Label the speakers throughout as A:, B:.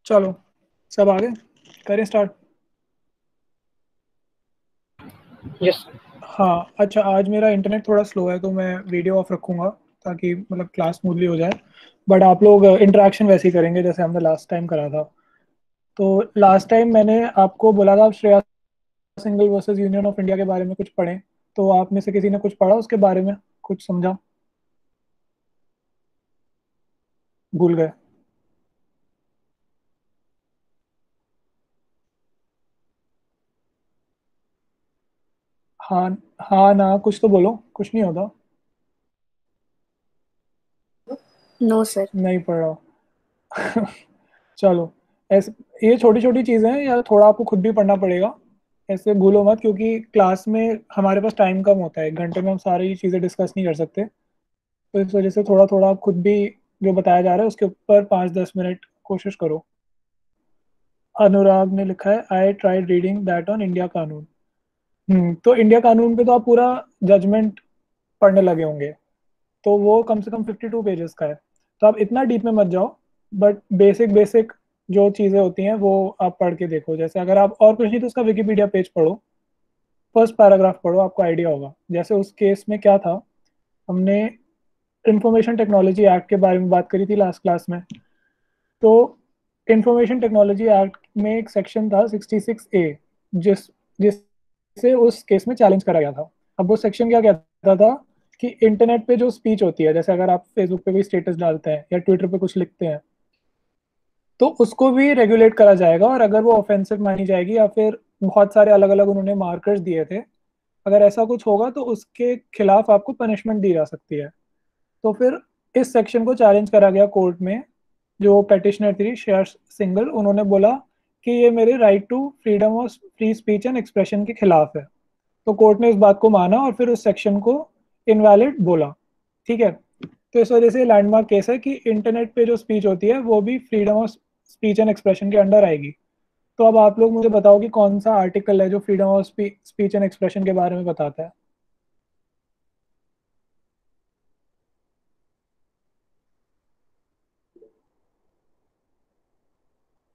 A: चलो, सब आगे करें स्टार्ट।
B: यस।
A: हाँ अच्छा, आज मेरा इंटरनेट थोड़ा स्लो है तो मैं वीडियो ऑफ रखूंगा ताकि मतलब क्लास स्मूथली हो जाए। बट आप लोग इंटरेक्शन वैसे ही करेंगे जैसे हमने लास्ट टाइम करा था। तो लास्ट टाइम मैंने आपको बोला था आप Shreya single versus union of India के बारे में कुछ पढ़ें। तो आप में से किसी ने कुछ पढ़ा उसके बारे में, कुछ समझा? भूल गए? हाँ, हाँ ना, कुछ तो बोलो, कुछ नहीं होता।
C: No sir.
A: नहीं पढ़ रहा। चलो, ऐसे ये छोटी छोटी चीजें हैं या थोड़ा आपको खुद भी पढ़ना पड़ेगा। ऐसे भूलो मत क्योंकि क्लास में हमारे पास टाइम कम होता है, 1 घंटे में हम सारी चीजें डिस्कस नहीं कर सकते। तो इस वजह से थोड़ा थोड़ा आप खुद भी जो बताया जा रहा है उसके ऊपर 5-10 मिनट कोशिश करो। अनुराग ने लिखा है I tried reading that on India कानून। तो इंडिया कानून पे तो आप पूरा जजमेंट पढ़ने लगे होंगे। तो वो कम से कम 52 पेजेस का है। तो आप इतना डीप में मत जाओ। बट बेसिक बेसिक जो चीज़ें होती हैं वो आप पढ़ के देखो। जैसे अगर आप और कुछ नहीं तो उसका विकिपीडिया पेज पढ़ो, फर्स्ट पैराग्राफ पढ़ो, आपको आइडिया होगा। जैसे उस केस में क्या था, हमने इंफॉर्मेशन टेक्नोलॉजी एक्ट के बारे में बात करी थी लास्ट क्लास में। तो इंफॉर्मेशन टेक्नोलॉजी एक्ट में एक सेक्शन था 66A, जिससे उस केस में चैलेंज करा गया था। अब वो सेक्शन क्या कहता था कि इंटरनेट पे जो स्पीच होती है, जैसे अगर आप फेसबुक पे कोई स्टेटस डालते हैं या ट्विटर पे कुछ लिखते हैं, तो उसको भी रेगुलेट करा जाएगा। और अगर वो ऑफेंसिव मानी जाएगी या फिर बहुत सारे अलग अलग उन्होंने मार्कर्स दिए थे, अगर ऐसा कुछ होगा तो उसके खिलाफ आपको पनिशमेंट दी जा सकती है। तो फिर इस सेक्शन को चैलेंज करा गया कोर्ट में। जो पेटिशनर थी श्रेया सिंगल, उन्होंने बोला कि ये मेरे right to freedom of free speech and expression के खिलाफ है। तो कोर्ट ने इस बात को माना और फिर उस सेक्शन को इनवैलिड बोला। ठीक है। तो इस वजह से लैंडमार्क केस है कि इंटरनेट पे जो स्पीच होती है वो भी freedom of speech and expression के अंडर आएगी। तो अब आप लोग मुझे बताओ कि कौन सा आर्टिकल है जो freedom of speech and expression के बारे में बताता है।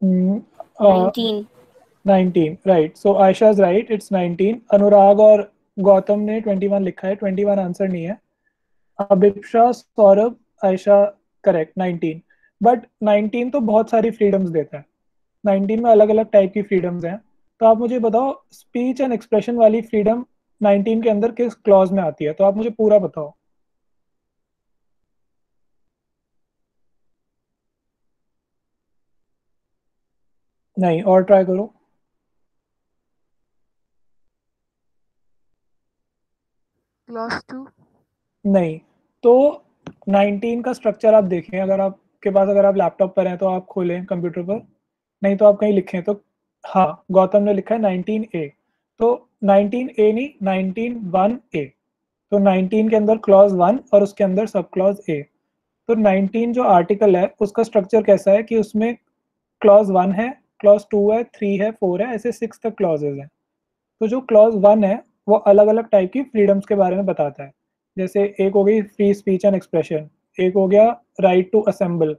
A: हम्म,
C: 19।
A: 19, right. So Ayesha is right, it's 19। अनुराग और गौतम ने 21 लिखा है, 21 आंसर नहीं है। अभिप्सा, सौरभ, आयशा, करेक्ट 19। बट 19 तो बहुत सारी फ्रीडम्स देता है। 19 में अलग अलग टाइप की फ्रीडम्स हैं। तो आप मुझे बताओ स्पीच एंड एक्सप्रेशन वाली फ्रीडम 19 के अंदर किस क्लॉज में आती है, तो आप मुझे पूरा बताओ। नहीं, और ट्राई करो।
D: क्लास 2।
A: नहीं। तो 19 का स्ट्रक्चर आप देखें, अगर आपके पास, अगर आप लैपटॉप पर हैं तो आप खोलें कंप्यूटर पर, नहीं तो आप कहीं लिखें तो। हाँ, गौतम ने लिखा है 19A। तो 19A नहीं, 19(1)(a। तो 19 के अंदर क्लॉज 1 और उसके अंदर सब क्लॉज ए। तो 19 जो आर्टिकल है उसका स्ट्रक्चर कैसा है कि उसमें क्लॉज 1 है, क्लॉज 2 है, 3 है, 4 है, ऐसे 6 तक क्लॉजेज हैं। तो जो क्लॉज 1 है वो अलग अलग टाइप की फ्रीडम्स के बारे में बताता है। जैसे एक हो गई फ्री स्पीच एंड एक्सप्रेशन, एक हो गया राइट टू असेंबल,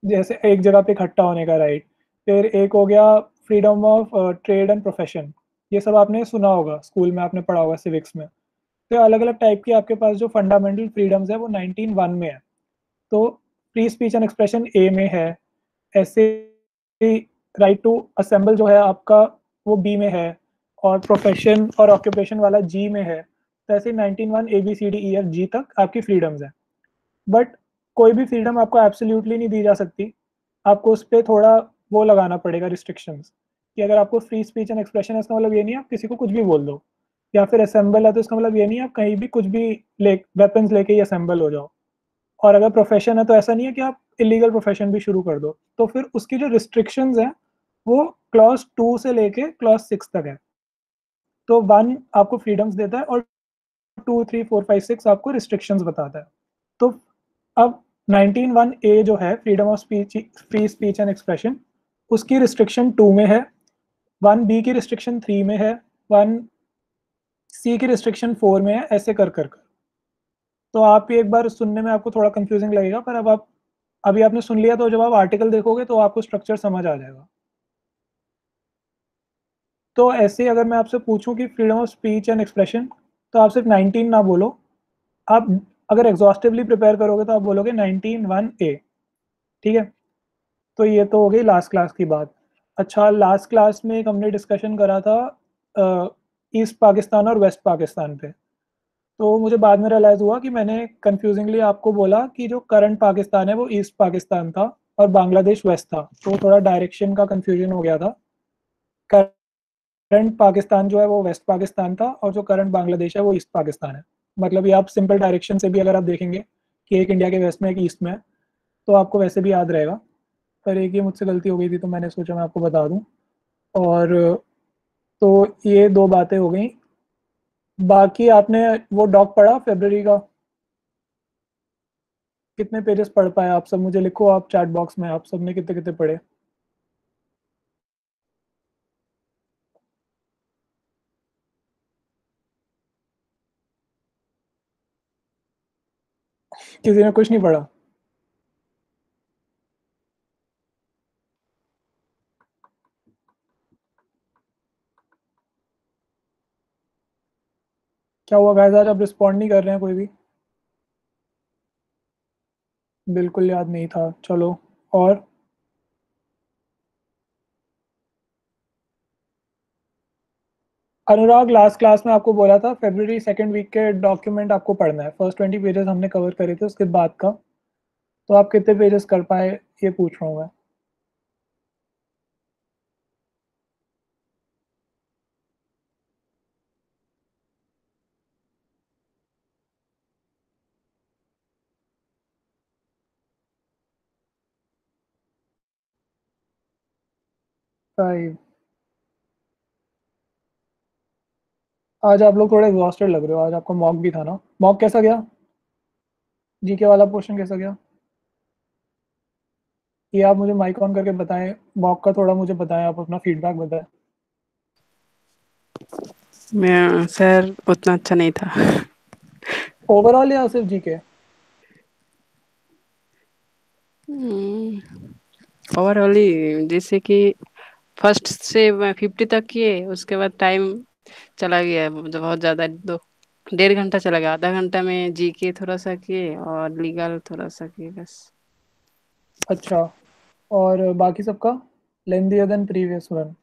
A: जैसे एक जगह पे इकट्ठा होने का राइट। फिर एक हो गया freedom of trade and profession. ये सब आपने सुना होगा, स्कूल में आपने पढ़ा होगा सिविक्स में। तो अलग अलग टाइप की आपके पास जो फंडामेंटल फ्रीडम्स है वो 19(1) में है। तो free speech and expression a में है। ऐसे ही राइट टू असेंबल जो है आपका वो बी में है। और प्रोफेशन और ऑक्यूपेशन वाला जी में है। तो ऐसे 19(1) ABCDEFG तक आपकी फ्रीडम्स हैं। बट कोई भी फ्रीडम आपको एब्सोल्युटली नहीं दी जा सकती। आपको उस पर थोड़ा वो लगाना पड़ेगा, रिस्ट्रिक्शंस। कि अगर आपको फ्री स्पीच एंड एक्सप्रेशन है इसका मतलब ये नहीं है आप किसी को कुछ भी बोल दो। या फिर असेंबल है तो इसका मतलब ये नहीं है आप कहीं भी कुछ भी ले वेपन्स लेके ही असेंबल हो जाओ। और अगर प्रोफेशन है तो ऐसा नहीं है कि आप इलीगल प्रोफेशन भी शुरू कर दो। तो फिर उसकी जो रिस्ट्रिक्शंस हैं वो क्लॉज 2 से लेके क्लॉज 6 तक है। तो 1 आपको फ्रीडम्स देता है और 2, 3, 4, 5, 6 आपको रिस्ट्रिक्शंस बताता है। तो अब 19(1)(a जो है freedom of speech, free speech and expression, उसकी रिस्ट्रिक्शन 2 में है। 1B की रिस्ट्रिक्शन 3 में है। 1C की रिस्ट्रिक्शन 4 में है, ऐसे कर कर कर। तो आप ये एक बार सुनने में आपको थोड़ा कंफ्यूजिंग लगेगा पर अब आप अभी आपने सुन लिया तो जब आप आर्टिकल देखोगे तो आपको स्ट्रक्चर समझ आ जाएगा। तो ऐसे अगर मैं आपसे पूछूं कि freedom of speech and expression, तो आप सिर्फ 19 ना बोलो, आप अगर एग्जॉस्टिवली प्रिपेयर करोगे तो आप बोलोगे 19(1)(a). ठीक है, तो ये तो हो गई लास्ट क्लास की बात। अच्छा, लास्ट क्लास में एक हमने डिस्कशन करा था ईस्ट पाकिस्तान और वेस्ट पाकिस्तान पे। तो मुझे बाद में रियलाइज़ हुआ कि मैंने कंफ्यूजिंगली आपको बोला कि जो करंट पाकिस्तान है वो ईस्ट पाकिस्तान था और बांग्लादेश वेस्ट था, तो थोड़ा डायरेक्शन का कंफ्यूजन हो गया था। करंट पाकिस्तान जो है वो वेस्ट पाकिस्तान था और जो करंट बांग्लादेश है वो ईस्ट पाकिस्तान है। मतलब ये आप सिंपल डायरेक्शन से भी अगर आप देखेंगे कि एक इंडिया के वेस्ट में एक ईस्ट में है तो आपको वैसे भी याद रहेगा। पर एक ये मुझसे गलती हो गई थी तो मैंने सोचा मैं आपको बता दूं। और तो ये दो बातें हो गई। बाकी आपने वो डॉक पढ़ा फरवरी का? कितने पेजेस पढ़ पाए आप सब? मुझे लिखो आप चैट बॉक्स में, आप सब ने कितने कितने पढ़े? किसी ने कुछ नहीं पढ़ा? क्या हुआ गाइस, आज आप रिस्पॉन्ड नहीं कर रहे हैं कोई भी? बिल्कुल याद नहीं था, चलो। और अनुराग, लास्ट क्लास में आपको बोला था फरवरी सेकंड वीक के डॉक्यूमेंट आपको पढ़ना है। फर्स्ट 20 पेजेस हमने कवर करे थे, उसके बाद का तो आप कितने पेजेस कर पाए ये पूछ रहा हूँ मैं। फाइव। आज आप लोग थोड़े एग्जॉस्टेड लग रहे हो, आज आपका मॉक भी था ना? मॉक कैसा गया? जीके वाला पोर्शन कैसा गया? ये आप मुझे माइक ऑन करके बताएं, मॉक का थोड़ा मुझे बताएं, आप अपना फीडबैक बताएं।
E: मैं सर उतना अच्छा नहीं था।
A: ओवरऑल या सिर्फ जीके?
E: ओवरऑल ही, जैसे कि फर्स्ट से 50 तक किए, उसके बाद टाइम चला गया बहुत ज़्यादा, 1.5 घंटा चला गया। आधा घंटा में जीके थोड़ा सा किए और लीगल थोड़ा सा किए बस।
A: अच्छा, और बाकी सबका लेंदियर देन प्रीवियस वन?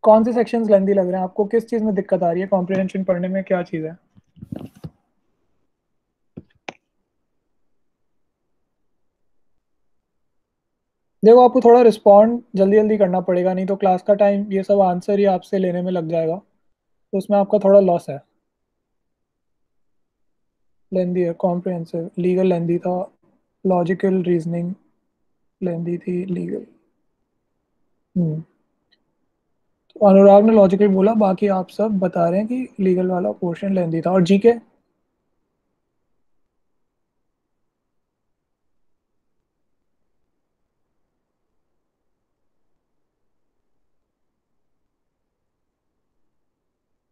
A: कौन से सेक्शंस लेंदी लग रहे हैं आपको? किस चीज़ में दिक्कत आ रही है कॉम्प्रिहेंशन पढ़ने में, क्या चीज़ है? देखो, आपको थोड़ा रिस्पॉन्ड जल्दी जल्दी करना पड़ेगा, नहीं तो क्लास का टाइम ये सब आंसर ही आपसे लेने में लग जाएगा, तो उसमें आपका थोड़ा लॉस है। लेंदी है, कॉम्प्रिहेंसिव, लीगल लेंदी था, लॉजिकल रीजनिंग लेंदी थी, लीगल। तो अनुराग ने लॉजिकल बोला, बाकी आप सब बता रहे हैं कि लीगल वाला पोर्शन लेंदी था। और जीके?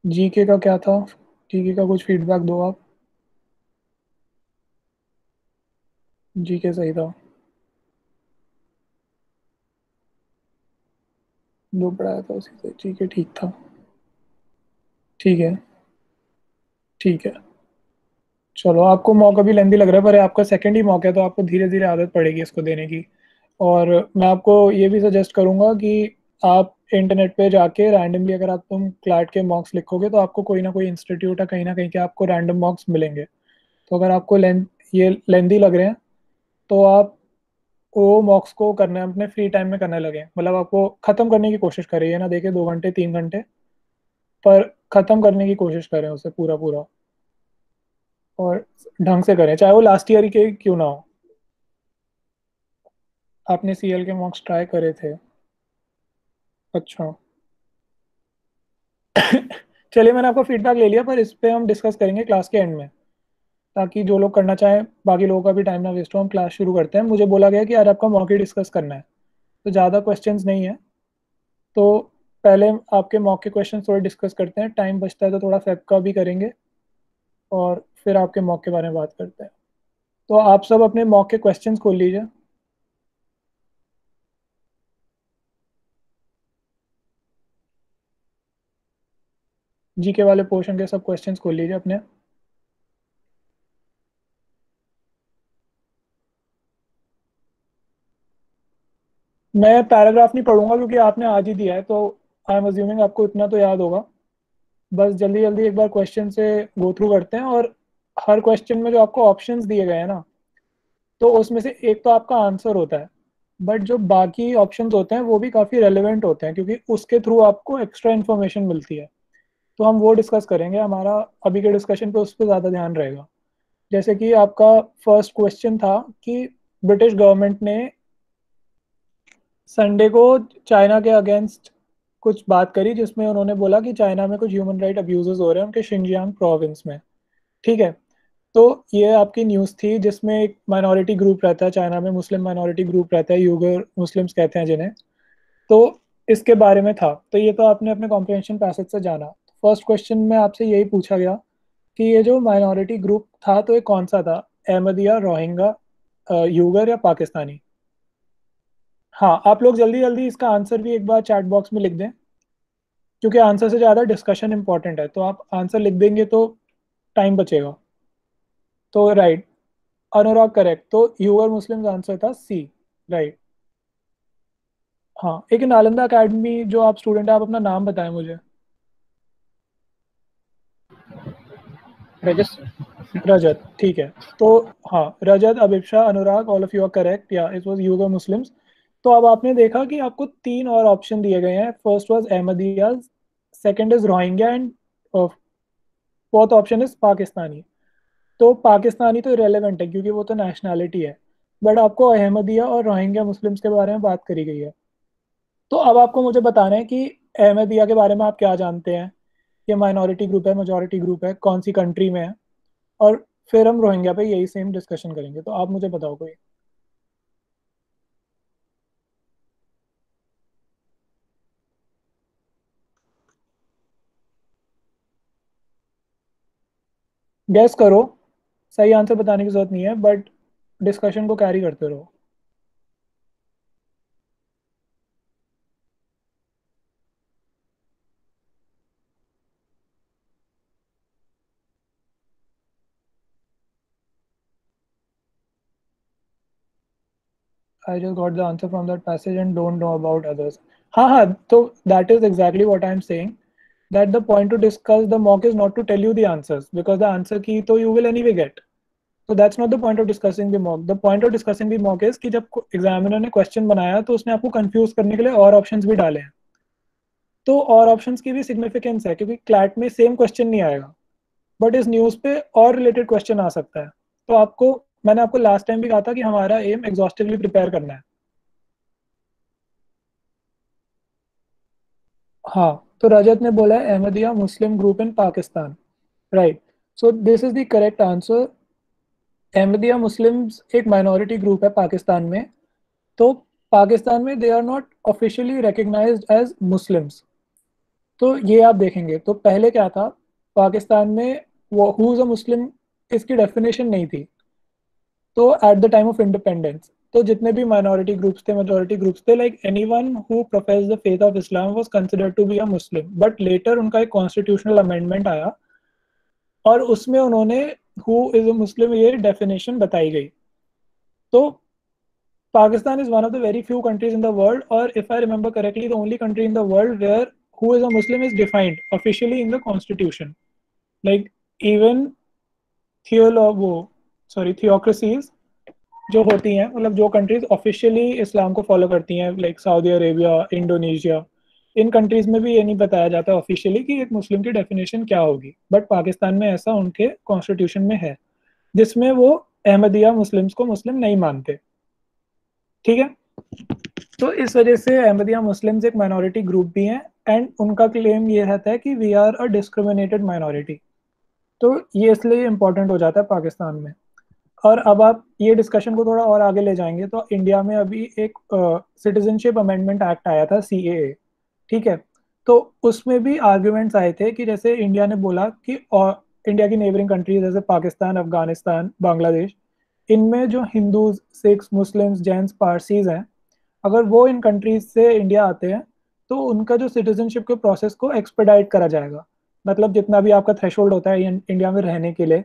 A: जीके का क्या था? जीके का कुछ फीडबैक दो आप। जीके सही था, जो पढ़ाया था उसी से। जीके ठीक था, ठीक है, ठीक है। चलो, आपको मौका भी लेंदी लग रहा है, पर आपका सेकंड ही मौका है तो आपको धीरे धीरे आदत पड़ेगी इसको देने की। और मैं आपको ये भी सजेस्ट करूंगा कि आप इंटरनेट पे जाके रैंडमली अगर आप तुम क्लैट के मॉक्स लिखोगे तो आपको कोई ना कोई इंस्टीट्यूट है कहीं ना कहीं के आपको रैंडम मॉक्स मिलेंगे। तो अगर आपको ये लेंदी लग रहे हैं तो आप वो मॉक्स को करना है अपने फ्री टाइम में करने लगे, मतलब आपको ख़त्म करने की कोशिश करिए ना, देखिए 2 घंटे 3 घंटे, पर ख़त्म करने की कोशिश करें उसे पूरा पूरा, और ढंग से करें, चाहे वो लास्ट ईयर के क्यों ना हो। आपने सीएल के मॉक्स ट्राई करे थे? अच्छा। चलिए, मैंने आपका फीडबैक ले लिया, पर इस पे हम डिस्कस करेंगे क्लास के एंड में, ताकि जो लोग करना चाहें, बाकी लोगों का भी टाइम ना वेस्ट हो। हम क्लास शुरू करते हैं। मुझे बोला गया कि आज आपका मॉक ही डिस्कस करना है, तो ज़्यादा क्वेश्चंस नहीं है, तो पहले आपके मॉक के क्वेश्चन थोड़े डिस्कस करते हैं, टाइम बचता है तो थोड़ा फैब का भी करेंगे, और फिर आपके मॉक के बारे में बात करते हैं। तो आप सब अपने मॉक के क्वेश्चंस खोल लीजिए। जीके वाले पोर्शन के सब क्वेश्चंस खोल लीजिए अपने। मैं पैराग्राफ नहीं पढ़ूंगा क्योंकि आपने आज ही दिया है, तो आई एम अज्यूमिंग आपको इतना तो याद होगा। बस जल्दी जल्दी एक बार क्वेश्चन से गो थ्रू करते हैं, और हर क्वेश्चन में जो आपको ऑप्शंस दिए गए हैं ना, तो उसमें से एक तो आपका आंसर होता है, बट जो बाकी ऑप्शंस होते हैं वो भी काफ़ी रेलेवेंट होते हैं क्योंकि उसके थ्रू आपको एक्स्ट्रा इन्फॉर्मेशन मिलती है। तो हम वो डिस्कस करेंगे, हमारा अभी के डिस्कशन पे उस पर ज़्यादा ध्यान रहेगा। जैसे कि आपका फर्स्ट क्वेश्चन था कि ब्रिटिश गवर्नमेंट ने संडे को चाइना के अगेंस्ट कुछ बात करी, जिसमें उन्होंने बोला कि चाइना में कुछ ह्यूमन राइट अब्यूजेस हो रहे हैं उनके शिनजियांग प्रोविंस में। ठीक है, तो ये आपकी न्यूज़ थी जिसमें एक माइनॉरिटी ग्रुप रहता है चाइना में, मुस्लिम माइनॉरिटी ग्रुप रहता है, यूगर मुस्लिम्स कहते हैं जिन्हें। तो इसके बारे में था, तो ये तो आपने अपने कॉम्प्रिहेंशन पैसेज से जाना। फर्स्ट क्वेश्चन में आपसे यही पूछा गया कि ये जो माइनॉरिटी ग्रुप था तो ये कौन सा था, अहमदिया, रोहिंगा, यूगर या पाकिस्तानी। हाँ, आप लोग जल्दी जल्दी इसका आंसर भी एक बार चैट बॉक्स में लिख दें, क्योंकि आंसर से ज़्यादा डिस्कशन इंपॉर्टेंट है। तो आप आंसर लिख देंगे तो टाइम बचेगा। तो राइट, अनुराग करेक्ट, तो यूगर मुस्लिम आंसर था सी। राइट। हाँ, एक नालंदा एकेडमी जो आप स्टूडेंट है, आप अपना नाम बताएं मुझे।
B: रजत।
A: रजत, ठीक है। तो हाँ, Rajat, Abhipsa, Anurag, all of you are correct, yeah it was Uyghur Muslims. तो अब आपने देखा कि आपको तीन और ऑप्शन दिए गए हैं। First was Ahmadiyya, second is Rohingya, and fourth option is Pakistani. तो पाकिस्तानी तो इरेलीवेंट है क्योंकि वो तो नेशनैलिटी है, बट आपको अहमदिया और रोहिंग्या मुस्लिम्स के बारे में बात करी गई है। तो अब आपको मुझे बताना है कि अहमदिया के बारे में आप क्या जानते हैं। ये माइनॉरिटी ग्रुप है, मेजॉरिटी ग्रुप है, कौन सी कंट्री में है, और फिर हम रोहिंग्या पे यही सेम डिस्कशन करेंगे। तो आप मुझे बताओ कोई। गैस करो, सही आंसर बताने की जरूरत नहीं है, बट डिस्कशन को कैरी करते रहो। I just got the answer from that passage and don't know about others. हाँ हाँ, तो that is exactly what I am saying, that the point to discuss the mock is not to tell you the answers, because the answer key तो you will anyway get. So that's not the point of discussing the mock. The point of discussing the mock is कि जब examiner ने question बनाया तो उसने आपको confuse करने के लिए और ऑप्शंस भी डाले हैं। तो और ऑप्शंस की भी सिग्निफिकेंस है क्योंकि क्लैट में सेम क्वेश्चन नहीं आएगा, बट इस न्यूज़ पे और रिलेटेड क्वेश्चन आ सकता है। तो आपको, मैंने आपको लास्ट टाइम भी कहा था कि हमारा एम एग्जॉस्टिवली प्रिपेयर करना है। हाँ, तो रजत ने बोला है Ahmadiyya Muslim group in Pakistan. Right, so this is the correct answer. Ahmadiyya Muslims एक माइनॉरिटी ग्रुप है पाकिस्तान में। तो पाकिस्तान में they are not officially recognized as Muslims. तो ये आप देखेंगे तो पहले क्या था, पाकिस्तान में वो हु इज अ मुस्लिम, इसकी डेफिनेशन नहीं थी। तो at the time of independence, तो जितने भी माइनॉरिटी ग्रुप्स थे, मेजॉरिटी ग्रुप्स थे, like anyone who profess the faith of Islam was considered to be a Muslim. But later उनका एक कॉन्स्टिट्यूशनल अमेंडमेंट आया और उसमें उन्होंने हु इज अ मुस्लिम ये डेफिनेशन बताई गई। तो Pakistan is one of the very few countries in the world, or if I remember correctly, the only country in the world where who is a Muslim is defined officially in the constitution. Like even वो theocracies जो होती हैं, मतलब जो countries officially इस्लाम को follow करती हैं, like Saudi Arabia, Indonesia, इन countries में भी ये नहीं बताया जाता ऑफिशियली कि एक मुस्लिम की डेफिनेशन क्या होगी, बट पाकिस्तान में ऐसा उनके कॉन्स्टिट्यूशन में है, जिसमें वो अहमदिया मुस्लिम्स को मुस्लिम नहीं मानते। ठीक है, तो इस वजह से अहमदिया मुस्लिम्स एक माइनॉरिटी ग्रुप भी हैं, एंड उनका क्लेम ये रहता है कि we are a discriminated minority. तो ये इसलिए इम्पोर्टेंट हो जाता है पाकिस्तान में। और अब आप ये डिस्कशन को थोड़ा और आगे ले जाएंगे तो इंडिया में अभी एक सिटीजनशिप अमेंडमेंट एक्ट आया था, सीएए। ठीक है, तो उसमें भी आर्ग्यूमेंट्स आए थे कि जैसे इंडिया ने बोला कि इंडिया की नेबरिंग कंट्रीज जैसे पाकिस्तान, अफगानिस्तान, बांग्लादेश, इनमें जो Hindus, Sikhs, Muslims, Jains, Parsis हैं, अगर वो इन कंट्रीज से इंडिया आते हैं तो उनका जो सिटीजनशिप के प्रोसेस को एक्सपेडाइट करा जाएगा। मतलब जितना भी आपका थ्रेशोल्ड होता है इंडिया में रहने के लिए,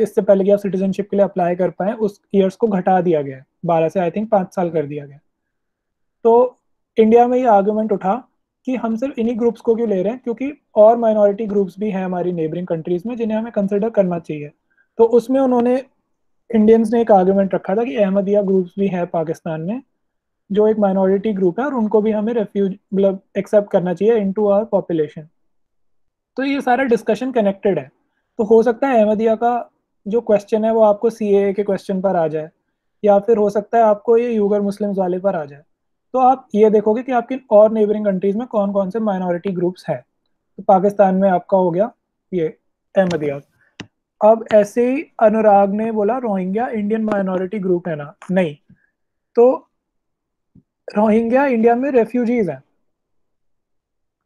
A: इससे पहले कि आप सिटीजनशिप के लिए अप्लाई कर पाए, उस ईयर्स को घटा दिया गया है, 12 से आई थिंक 5 साल कर दिया गया। तो इंडिया में ये आर्गुमेंट उठा कि हम सिर्फ इन्हीं ग्रुप्स को क्यों ले रहे हैं, क्योंकि और माइनॉरिटी ग्रुप्स भी हैं हमारी नेबरिंग कंट्रीज में जिन्हें हमें कंसिडर करना चाहिए। तो उसमें उन्होंने, इंडियंस ने एक आर्गुमेंट रखा था कि अहमदिया ग्रुप्स भी है पाकिस्तान में, जो एक माइनॉरिटी ग्रुप है, और उनको भी हमें रेफ्यूज मतलब एक्सेप्ट करना चाहिए इनटू आवर पॉपुलेशन। तो ये सारा डिस्कशन कनेक्टेड है। तो हो सकता है अहमदिया का जो क्वेश्चन है वो आपको सीएए के क्वेश्चन पर आ जाए, या फिर हो सकता है आपको ये यूगर मुस्लिम्स वाले पर आ जाए। तो आप ये देखोगे कि आपकी और नेबरिंग कंट्रीज में कौन कौन से माइनॉरिटी ग्रुप्स हैं। तो पाकिस्तान में आपका हो गया ये अहमदिया। अब ऐसे ही अनुराग ने बोला रोहिंग्या इंडियन माइनॉरिटी ग्रुप है ना, नहीं। तो रोहिंग्या इंडिया में रेफ्यूजीज हैं,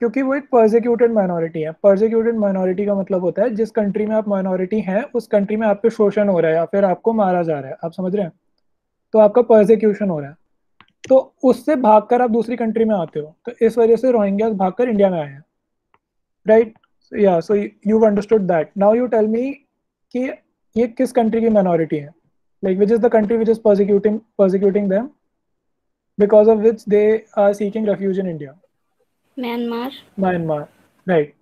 A: क्योंकि वो एक परसिक्यूटेड माइनॉरिटी है। परसिक्यूटेड माइनॉरिटी का मतलब होता है जिस कंट्री में आप माइनॉरिटी हैं उस कंट्री में आप पे शोषण हो रहा है या फिर आपको मारा जा रहा है, आप समझ रहे हैं, तो आपका परसिक्यूशन हो रहा है। तो उससे भागकर आप दूसरी कंट्री में आते हो, तो इस वजह से रोहिंग्या भागकर इंडिया में आए हैं, right. Yeah so you understood that. Now you tell me कि ये किस कंट्री की माइनॉरिटी है, like which is the country which is persecuting them because of which they are seeking refuge in India.
C: Myanmar.
A: Myanmar, right.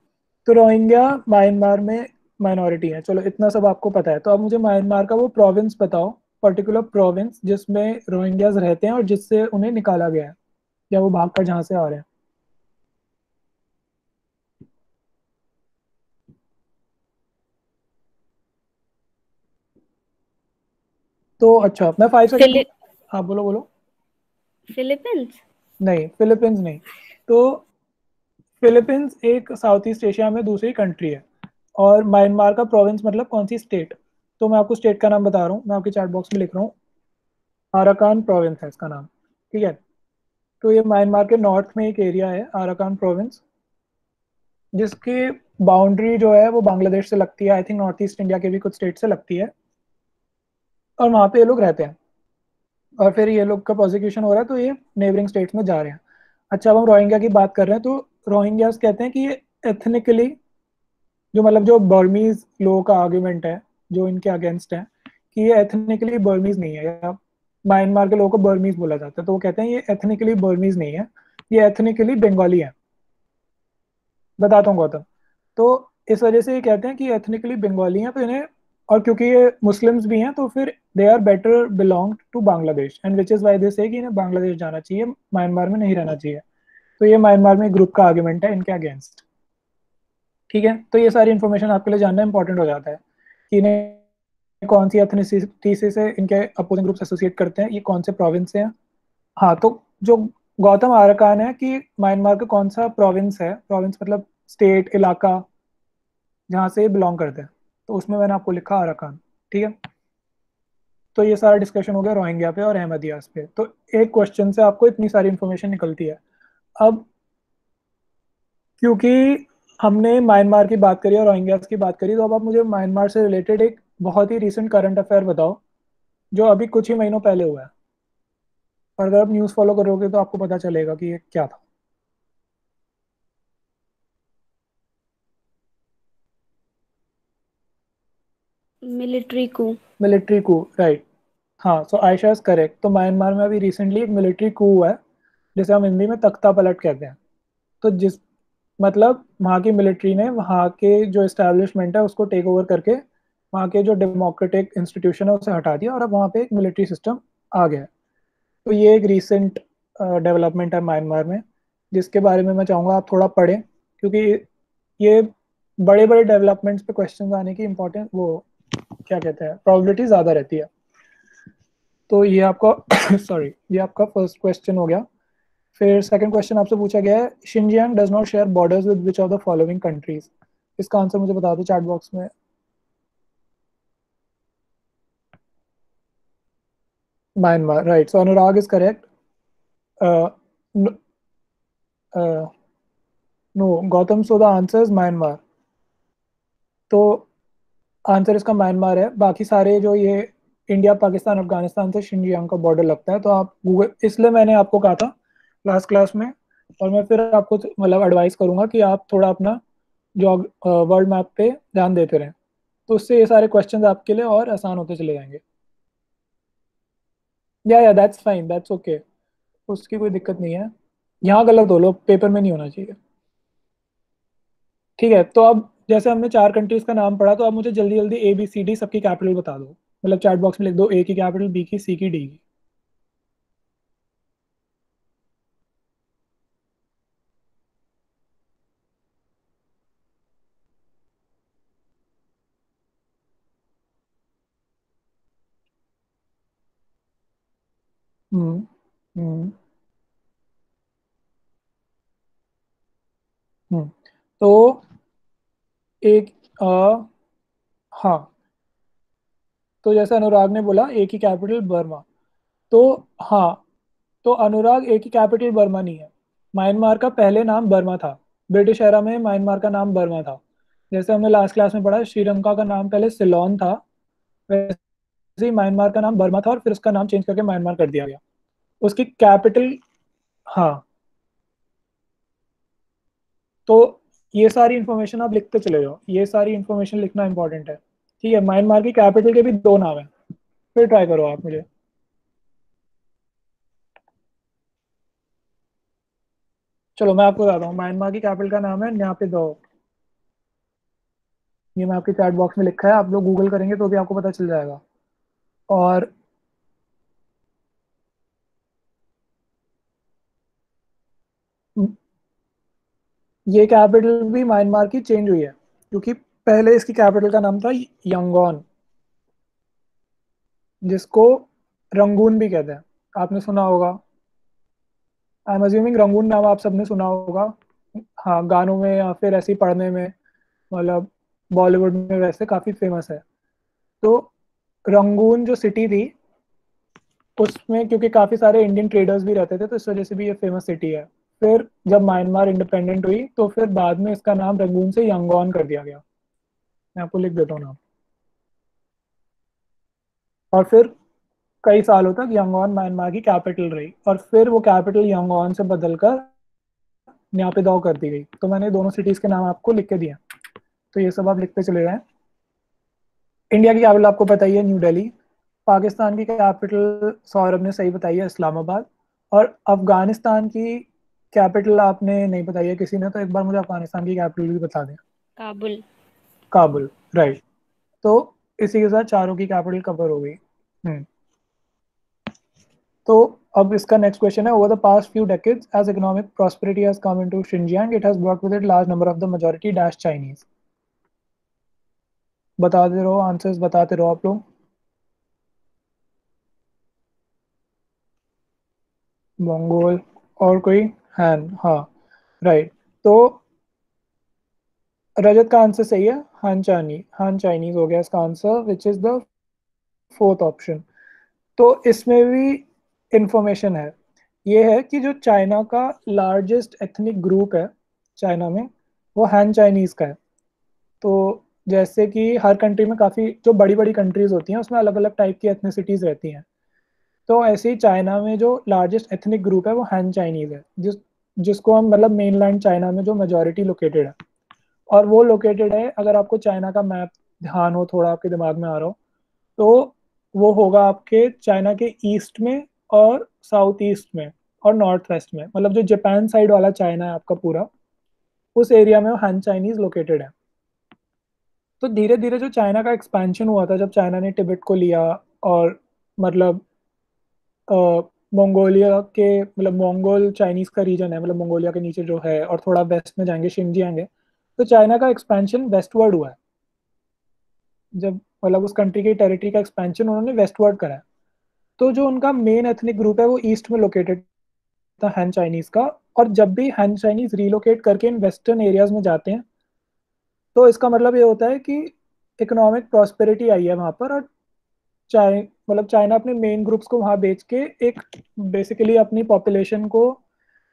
A: तो Rohingya Myanmar में minority है, चलो इतना सब आपको पता है। तो अब मुझे म्यांमार का वो प्रोविंस बताओ, पर्टिकुलर प्रोविंस जिसमें रोहिंग्याज रहते हैं और जिससे उन्हें निकाला गया है, या वो भागकर जहां से आ रहे हैं। तो अच्छा, मैं 5 सेकंड। हाँ बोलो बोलो।
C: फिलीपींस।
A: नहीं, फिलीपींस नहीं। तो फिलीपींस एक साउथ ईस्ट एशिया में दूसरी कंट्री है, और म्यांमार का प्रोविंस मतलब कौन सी स्टेट। तो मैं आपको स्टेट का नाम बता रहा हूँ, मैं आपके चैट बॉक्स में लिख रहा हूँ। आराकान प्रोविंस है इसका नाम, ठीक है। तो ये म्यांमार के नॉर्थ में एक एरिया है आराकान प्रोविंस, जिसकी बाउंड्री जो है वो बांग्लादेश से लगती है, I think north east India के भी कुछ स्टेट से लगती है, और वहाँ पे ये लोग रहते हैं। और फिर ये लोग का प्रोसिक्यूशन हो रहा है तो ये नेबरिंग स्टेट्स में जा रहे हैं। अच्छा, अब हम रोहिंग्या की बात कर रहे हैं, तो रोहिंग्यास कहते हैं कि ये एथनिकली, जो मतलब जो बर्मीज लोगों का आर्ग्यूमेंट है जो इनके अगेंस्ट है, कि ये एथनिकली बर्मीज नहीं है, या म्यांमार के लोगों को बर्मीज बोला जाता है, तो वो कहते हैं ये एथनिकली बर्मीज नहीं है, ये एथनिकली बंगाली है। बताता हूँ गौतम। तो इस वजह से ये कहते हैं कि एथनिकली बंगाली हैं, तो इन्हें, और क्योंकि ये मुस्लिम्स भी हैं तो फिर they are better belong to Bangladesh, and which is why they say कि इन्हें बांग्लादेश जाना चाहिए, म्यांमार में नहीं रहना चाहिए। तो ये म्यांमार में ग्रुप का आर्ग्यूमेंट है इनके अगेंस्ट, ठीक है। तो ये सारी इन्फॉर्मेशन आपके लिए जानना इंपॉर्टेंट हो जाता है कि इन्हें कौन सी एथनिसिटी से इनके अपोजिंग ग्रुप्स एसोसिएट करते हैं, ये कौन से प्रोविंस से हैं। हाँ, तो जो गौतम आराकान है कि म्यांमार का कौन सा प्रोविंस है, प्रोविंस मतलब स्टेट, इलाका जहाँ से बिलोंग करते हैं, तो उसमें मैंने आपको लिखा आराकान, ठीक है। तो ये सारा डिस्कशन हो गया रोहिंग्या पे और अहमदियास पे। तो एक क्वेश्चन से आपको इतनी सारी इन्फॉर्मेशन निकलती है। अब क्योंकि हमने म्यांमार की बात करी और रोहिंग्यास की बात करी, तो अब आप मुझे म्यांमार से रिलेटेड एक बहुत ही रिसेंट करंट अफेयर बताओ जो अभी कुछ ही महीनों पहले हुआ है। और अगर आप न्यूज़ फॉलो करोगे तो आपको पता चलेगा कि ये क्या था।
C: मिलिट्री कू।
A: मिलिट्री कू, राइट। हाँ, सो आयशा इज करेक्ट। तो म्यांमार में अभी रिसेंटली एक मिलिट्री कू हुआ है, जिसे हम हिंदी में तख्ता पलट कहते हैं। तो जिस मतलब वहाँ की मिलिट्री ने वहाँ के जो इस्टेब्लिशमेंट है उसको टेक ओवर करके वहाँ के जो डेमोक्रेटिक इंस्टीट्यूशन है उसे हटा दिया, और अब वहाँ पे एक मिलिट्री सिस्टम आ गया है। तो ये एक रीसेंट डेवलपमेंट है म्यांमार में, जिसके बारे में मैं चाहूँगा आप थोड़ा पढ़ें, क्योंकि ये बड़े बड़े डेवलपमेंट्स पे क्वेश्चन आने की इम्पोर्टेंट वो क्या कहते हैं प्रोबेबिलिटी ज़्यादा रहती है। तो ये आपका सॉरी, ये आपका फर्स्ट क्वेश्चन हो गया। फिर सेकंड क्वेश्चन आपसे पूछा गया है, Xinjiang does not share borders with which of the following countries. इसका आंसर मुझे बता दो चैट बॉक्स में। Myanmar, right. So Anurag is correct. No Gautam, so the answer is Myanmar. तो आंसर इसका म्यांमार है। बाकी सारे जो ये इंडिया, पाकिस्तान, अफगानिस्तान से शिनजियांग का बॉर्डर लगता है। तो आप गूगल, इसलिए मैंने आपको कहा था लास्ट क्लास में, और मैं फिर आपको मतलब एडवाइस करूंगा कि आप थोड़ा अपना जो वर्ल्ड मैप पे ध्यान देते रहें, तो उससे ये सारे क्वेश्चंस आपके लिए और आसान होते चले जाएंगे। या दैट्स फाइन, दैट्स ओके, उसकी कोई दिक्कत नहीं है। यहाँ गलत हो लो, पेपर में नहीं होना चाहिए। ठीक है, तो अब जैसे हमने 4 कंट्रीज का नाम पढ़ा, तो अब मुझे जल्दी जल्दी ABCD सबकी कैपिटल बता दो। मतलब चैट बॉक्स में लिख दो, A की कैपिटल, B की, C की, D की। हम्म हम्म हम्म तो एक हाँ, तो जैसे अनुराग ने बोला A की कैपिटल बर्मा, तो हाँ, तो अनुराग A की कैपिटल बर्मा नहीं है। म्यांमार का पहले नाम बर्मा था, ब्रिटिश एरा में म्यांमार का नाम बर्मा था। जैसे हमने लास्ट क्लास में पढ़ा, श्रीलंका का नाम पहले सिलोन था, वैसे ही म्यांमार का नाम बर्मा था, और फिर उसका नाम चेंज करके म्यांमार कर दिया गया। उसकी कैपिटल, हाँ, तो ये सारी इंफॉर्मेशन आप लिखते चले जाओ, ये सारी इंफॉर्मेशन लिखना इंपॉर्टेंट है। ठीक है, म्यांमार की कैपिटल के भी 2 नाम है, फिर ट्राई करो आप मुझे। चलो मैं आपको बताता हूँ, म्यांमार की कैपिटल का नाम है न्यापिदो। ये मैं आपके चैट बॉक्स में लिखा है, आप लोग गूगल करेंगे तो भी आपको पता चल जाएगा। और ये कैपिटल भी म्यांमार की चेंज हुई है, क्योंकि पहले इसकी कैपिटल का नाम था यंगॉन, जिसको रंगून भी कहते हैं, आपने सुना होगा। आई एम अज्यूमिंग रंगून नाम आप सबने सुना होगा, हाँ, गानों में या फिर ऐसे ही पढ़ने में, मतलब बॉलीवुड में वैसे काफी फेमस है। तो रंगून जो सिटी थी, उसमें क्योंकि काफी सारे इंडियन ट्रेडर्स भी रहते थे, तो इस वजह से भी ये फेमस सिटी है। फिर जब म्यांमार इंडिपेंडेंट हुई, तो फिर बाद में इसका नाम रंगून से यंगॉन कर दिया गया। मैं आपको लिख देता हूँ नाम। और फिर कई सालों तक यंगॉन म्यांमार की कैपिटल रही, और फिर वो कैपिटल यंगॉन से बदलकर न्यापिदाओ कर दी गई। तो मैंने दोनों सिटीज के नाम आपको लिख के दिए, तो ये सब आप लिखते चले जाएं। इंडिया की कैपिटल आपको पता ही है, न्यू दिल्ली। पाकिस्तान की कैपिटल सौरभ ने सही बताई है, इस्लामाबाद। और अफगानिस्तान की कैपिटल आपने नहीं बताई है किसी ने, तो एक बार मुझे अफगानिस्तान की कैपिटल भी बता दें।
C: काबुल।
A: काबुल, राइट। तो इसी के साथ चारों की कैपिटल कवर हो गई। तो अब इसका नेक्स्ट क्वेश्चन है, over the past few decades as economic prosperity has come into Xinjiang, it has brought with it large number of the majority dash Chinese. बताते रहो, आंसर्स बताते रहो आप लोग। मंगोल, और कोई? हैन, हाँ, राइट। तो रजत का आंसर सही है, हान चाइनीज हो गया इसका answer, which is the fourth option. तो इसमें भी इंफॉर्मेशन है, ये है कि जो चाइना का लार्जेस्ट एथनिक ग्रुप है चाइना में, वो हान चाइनीज का है। तो जैसे कि हर कंट्री में काफ़ी जो बड़ी बड़ी कंट्रीज होती हैं, उसमें अलग अलग टाइप की एथनिसिटीज़ रहती हैं। तो ऐसे ही चाइना में जो लार्जेस्ट एथनिक ग्रुप है वो हान चाइनीज है, जिसको हम मतलब मेनलैंड चाइना में जो मेजोरिटी लोकेटेड है। और वो लोकेटेड है, अगर आपको चाइना का मैप ध्यान हो, थोड़ा आपके दिमाग में आ रहा हो, तो वो होगा आपके चाइना के ईस्ट में और साउथ ईस्ट में और नॉर्थ वेस्ट में, मतलब जो जापान साइड वाला चाइना है आपका पूरा, उस एरिया में वो हान चाइनीज लोकेटेड है। तो धीरे धीरे जो चाइना का एक्सपेंशन हुआ था, जब चाइना ने तिब्बत को लिया, और मतलब मंगोलिया के, मतलब मंगोल चाइनीज का रीजन है, मतलब मंगोलिया के नीचे जो है, और थोड़ा वेस्ट में जाएंगे शिनजियांग है, तो चाइना का एक्सपेंशन वेस्टवर्ड हुआ है। जब मतलब उस कंट्री की टेरिटरी का एक्सपेंशन उन्होंने वेस्टवर्ड करा है, तो जो उनका मेन एथनिक ग्रुप है वो ईस्ट में लोकेटेड था, हैन चाइनीज का। और जब भी हैन चाइनीज रिलोकेट करके इन वेस्टर्न एरियाज में जाते हैं, तो इसका मतलब ये होता है कि इकोनॉमिक प्रॉस्पेरिटी आई है वहाँ पर, और मतलब चाइना अपने मेन ग्रुप्स को वहाँ बेच के एक बेसिकली अपनी पॉपुलेशन को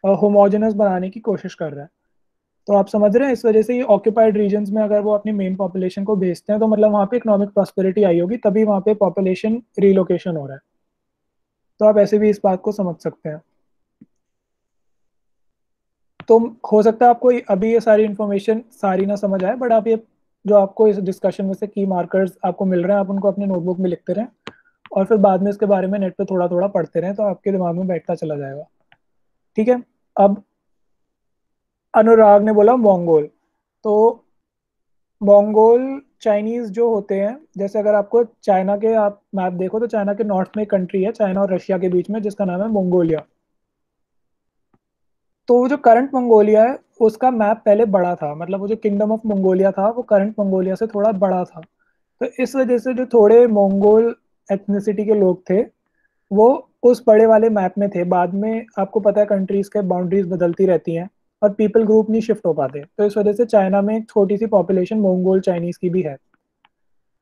A: होमोजेनस बनाने की कोशिश कर रहा है। तो आप समझ रहे हैं, इस वजह से ये ऑक्यूपाइड रीजन्स में अगर वो अपनी मेन पॉपुलेशन को भेजते हैं तो मतलब वहाँ पे इकोनॉमिक प्रॉस्पेरिटी आई होगी, तभी वहाँ पे पॉपुलेशन रिलोकेशन हो रहा है। तो आप ऐसे भी इस बात को समझ सकते हैं। तो हो सकता है आपको अभी ये सारी इन्फॉर्मेशन सारी ना समझ आए, बट आप ये जो आपको इस डिस्कशन में से की मार्कर्स आपको मिल रहे हैं, आप उनको अपने नोटबुक में लिखते रहें और फिर बाद में इसके बारे में नेट पे थोड़ा थोड़ा पढ़ते रहें, तो आपके दिमाग में बैठता चला जाएगा। ठीक है। अब अनुराग ने बोला मंगोल। तो मंगोल चाइनीज जो होते हैं, जैसे अगर आपको चाइना के आप मैप देखो तो चाइना के नॉर्थ में एक कंट्री है चाइना और रशिया के बीच में, जिसका नाम है मंगोलिया। तो वो जो करंट मंगोलिया है उसका मैप पहले बड़ा था, मतलब वो जो किंगडम ऑफ मंगोलिया था वो करंट मंगोलिया से थोड़ा बड़ा था। तो इस वजह से जो थोड़े मंगोल एथनिसिटी के लोग थे वो उस बड़े वाले मैप में थे। बाद में आपको पता है कंट्रीज के बाउंड्रीज बदलती रहती हैं और पीपल ग्रुप नहीं शिफ्ट हो पाते, तो इस वजह से चाइना में एक छोटी सी पॉपुलेशन मंगोल चाइनीज की भी है।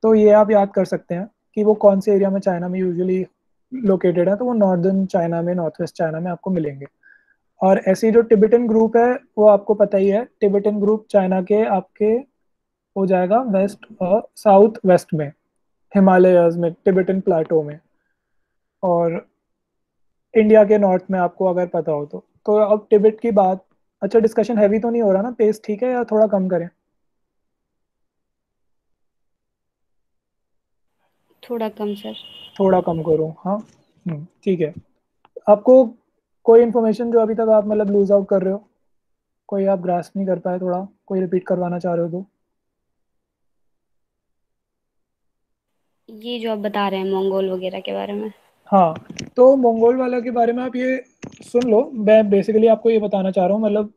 A: तो ये आप याद कर सकते हैं कि वो कौन से एरिया में चाइना में यूजुअली लोकेटेड है, तो वो नॉर्दर्न चाइना में, नॉर्थ वेस्ट चाइना में आपको मिलेंगे। और ऐसी जो टिबेटन ग्रुप है वो आपको पता ही है, टिबेटन ग्रुप चाइना के आपके हो जाएगा वेस्ट और साउथ वेस्ट में, हिमालयस में, टिबेटन प्लाटो में, और इंडिया के नॉर्थ में आपको अगर पता हो तो अब टिबेट की बात। अच्छा, डिस्कशन हैवी तो नहीं हो रहा ना? पेस ठीक है या थोड़ा कम करें?
C: थोड़ा कम सर।
A: थोड़ा कम करूँ? हाँ, ठीक है। आपको कोई इन्फॉर्मेशन जो अभी तक आप मतलब लूज आउट कर रहे हो, कोई आप ग्रास्प नहीं कर पाए, थोड़ा कोई रिपीट करवाना चाह रहे हो तो?
C: ये जो आप बता रहे हैं मंगोल वगैरह के बारे में।
A: हाँ, तो मंगोल वाला के बारे में आप ये सुन लो। मैं बेसिकली आपको ये बताना चाह रहा हूँ, मतलब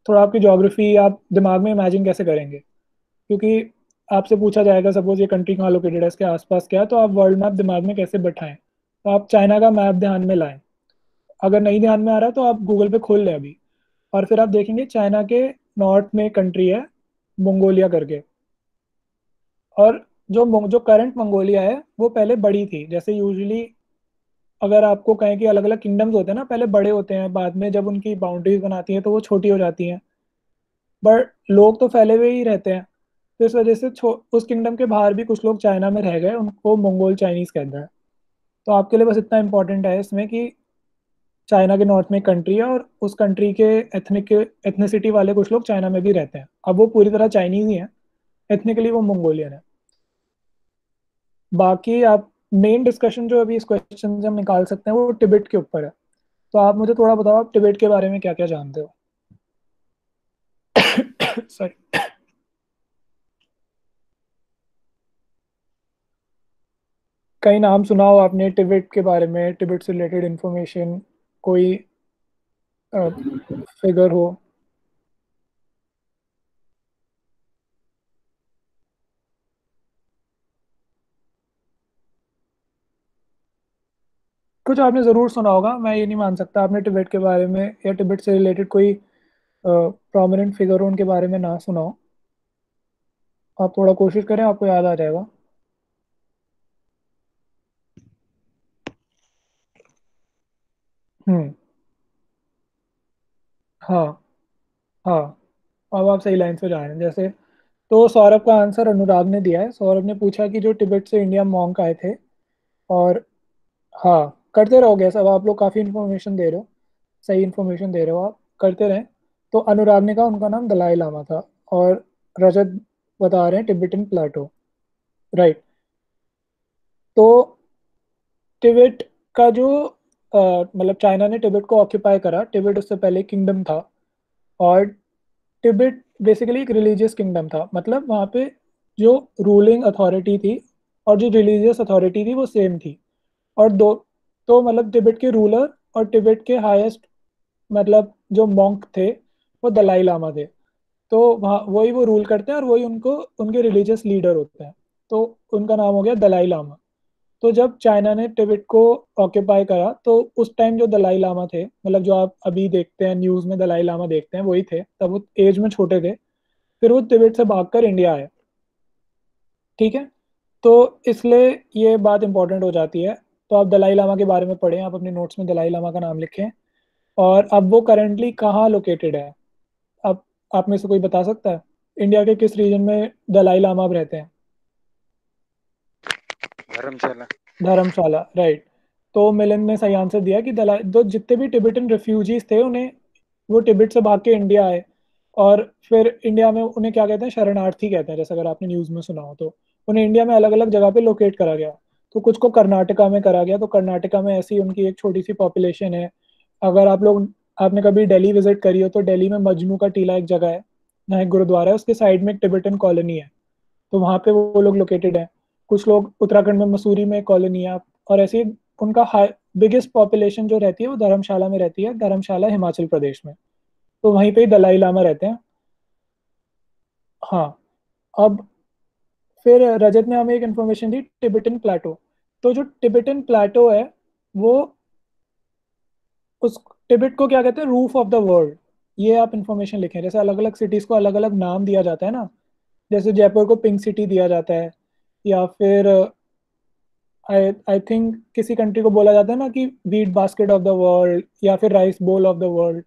A: थोड़ा आपकी ज्योग्राफी आप दिमाग में इमेजिन कैसे करेंगे, क्योंकि आपसे पूछा जाएगा सपोज ये कंट्री कहाँ लोकेटेड है, इसके आसपास क्या है, तो आप वर्ल्ड मैप दिमाग में कैसे बैठाएं। तो आप चाइना का मैप ध्यान में लाएं। अगर नहीं ध्यान में आ रहा तो आप गूगल पे खोल लें अभी, और फिर आप देखेंगे चाइना के नॉर्थ में कंट्री है मंगोलिया करके। और जो करंट मंगोलिया है वो पहले बड़ी थी। जैसे यूजुअली अगर आपको कहें कि अलग अलग किंगडम्स होते हैं ना, पहले बड़े होते हैं, बाद में जब उनकी बाउंड्रीज बनाती हैं तो वो छोटी हो जाती हैं, बट लोग तो फैले हुए ही रहते हैं। तो इस वजह से उस किंगडम के बाहर भी कुछ लोग चाइना में रह गए, उनको मंगोल चाइनीज कहते हैं। तो आपके लिए बस इतना इंपॉर्टेंट है इसमें कि चाइना के नॉर्थ में एक कंट्री है और उस कंट्री के एथनिसिटी वाले कुछ लोग चाइना में भी रहते हैं। अब वो पूरी तरह चाइनीज ही हैं, एथनिकली वो मंगोलियन है। बाकी आप मेन डिस्कशन जो अभी इस क्वेश्चन से हम निकाल सकते हैं वो टिबेट के ऊपर है। तो आप मुझे थोड़ा बताओ, आप टिबेट के बारे में क्या क्या जानते हो? सॉरी। कई नाम सुना हो आपने टिबेट के बारे में, टिबेट से रिलेटेड इंफॉर्मेशन, कोई फिगर हो? कुछ आपने ज़रूर सुना होगा, मैं ये नहीं मान सकता आपने टिबेट के बारे में या टिबेट से रिलेटेड कोई प्रोमिनेंट फिगर हो उनके बारे में ना सुना हो। आप थोड़ा कोशिश करें, आपको याद आ जाएगा। हम्म। हाँ, हाँ, अब आप सही लाइन पे जा रहे हैं। जैसे तो सौरभ का आंसर अनुराग ने दिया है। सौरभ ने पूछा कि जो तिब्बत से इंडिया मॉन्क आए थे, और हाँ, करते रहोगे सब, आप लोग काफ़ी इन्फॉर्मेशन दे रहे हो, सही इन्फॉर्मेशन दे रहे हो, आप करते रहें। तो अनुराग ने कहा उनका नाम दलाई लामा था, और रजत बता रहे हैं टिबेटन प्लाटो। राइट। तो तिब्बत का जो मतलब चाइना ने तिब्बत को ऑक्यूपाई करा, तिब्बत उससे पहले किंगडम था। और तिब्बत बेसिकली एक रिलीजियस किंगडम था, मतलब वहाँ पे जो रूलिंग अथॉरिटी थी और जो रिलीजियस अथॉरिटी थी वो सेम थी। और दो, तो मतलब तिब्बत के रूलर और तिब्बत के हाईएस्ट मतलब जो मॉन्क थे वो दलाई लामा थे। तो वहाँ वही वो रूल करते हैं और वही उनको उनके रिलीजियस लीडर होते हैं। तो उनका नाम हो गया दलाई लामा। तो जब चाइना ने तिब्बत को ऑक्यूपाई करा तो उस टाइम जो दलाई लामा थे, मतलब जो आप अभी देखते हैं न्यूज़ में दलाई लामा देखते हैं, वही थे। तब वो एज में छोटे थे, फिर वो तिब्बत से भागकर इंडिया आए। ठीक है। तो इसलिए ये बात इंपॉर्टेंट हो जाती है। तो आप दलाई लामा के बारे में पढ़ें, आप अपने नोट्स में दलाई लामा का नाम लिखें। और अब वो करेंटली कहाँ लोकेटेड है? अब आप में से कोई बता सकता है इंडिया के किस रीजन में दलाई लामा अब रहते हैं?
B: धर्मशाला।
A: धर्मशाला, राइट। तो मिलिंद ने सही आंसर दिया कि दलाई, तो जितने भी टिबेटन रिफ्यूजीज थे उन्हें, वो तिब्बत से भाग के इंडिया आए, और फिर इंडिया में उन्हें क्या कहते हैं, शरणार्थी कहते हैं, जैसे अगर आपने न्यूज़ में सुना हो तो। उन्हें इंडिया में अलग अलग जगह पे लोकेट करा गया। तो कुछ को कर्नाटका में करा गया, तो कर्नाटका में ऐसी उनकी एक छोटी सी पॉपुलेशन है। अगर आपने कभी दिल्ली विजिट करी हो तो दिल्ली में मजनू का टीला एक जगह है, जहाँ एक गुरुद्वारा है, उसके साइड में एक टिबेटन कॉलोनी है, तो वहाँ पे वो लोग लोकेटेड हैं। कुछ लोग उत्तराखंड में मसूरी में कॉलोनी है, और ऐसे ही उनका बिगेस्ट पॉपुलेशन जो रहती है वो धर्मशाला में रहती है, धर्मशाला हिमाचल प्रदेश में। तो वहीं पे ही दलाई लामा रहते हैं। हाँ। अब फिर रजत ने हमें एक इन्फॉर्मेशन दी, टिबेटन प्लेटो। तो जो टिबेटन प्लेटो है, वो उस टिबेट को क्या कहते हैं, रूफ ऑफ द वर्ल्ड। ये आप इन्फॉर्मेशन लिखें, जैसे अलग अलग सिटीज को अलग अलग नाम दिया जाता है ना, जैसे जयपुर को पिंक सिटी दिया जाता है, या फिर आई आई थिंक किसी कंट्री को बोला जाता है ना कि wheat basket of the world, या फिर rice bowl of the world,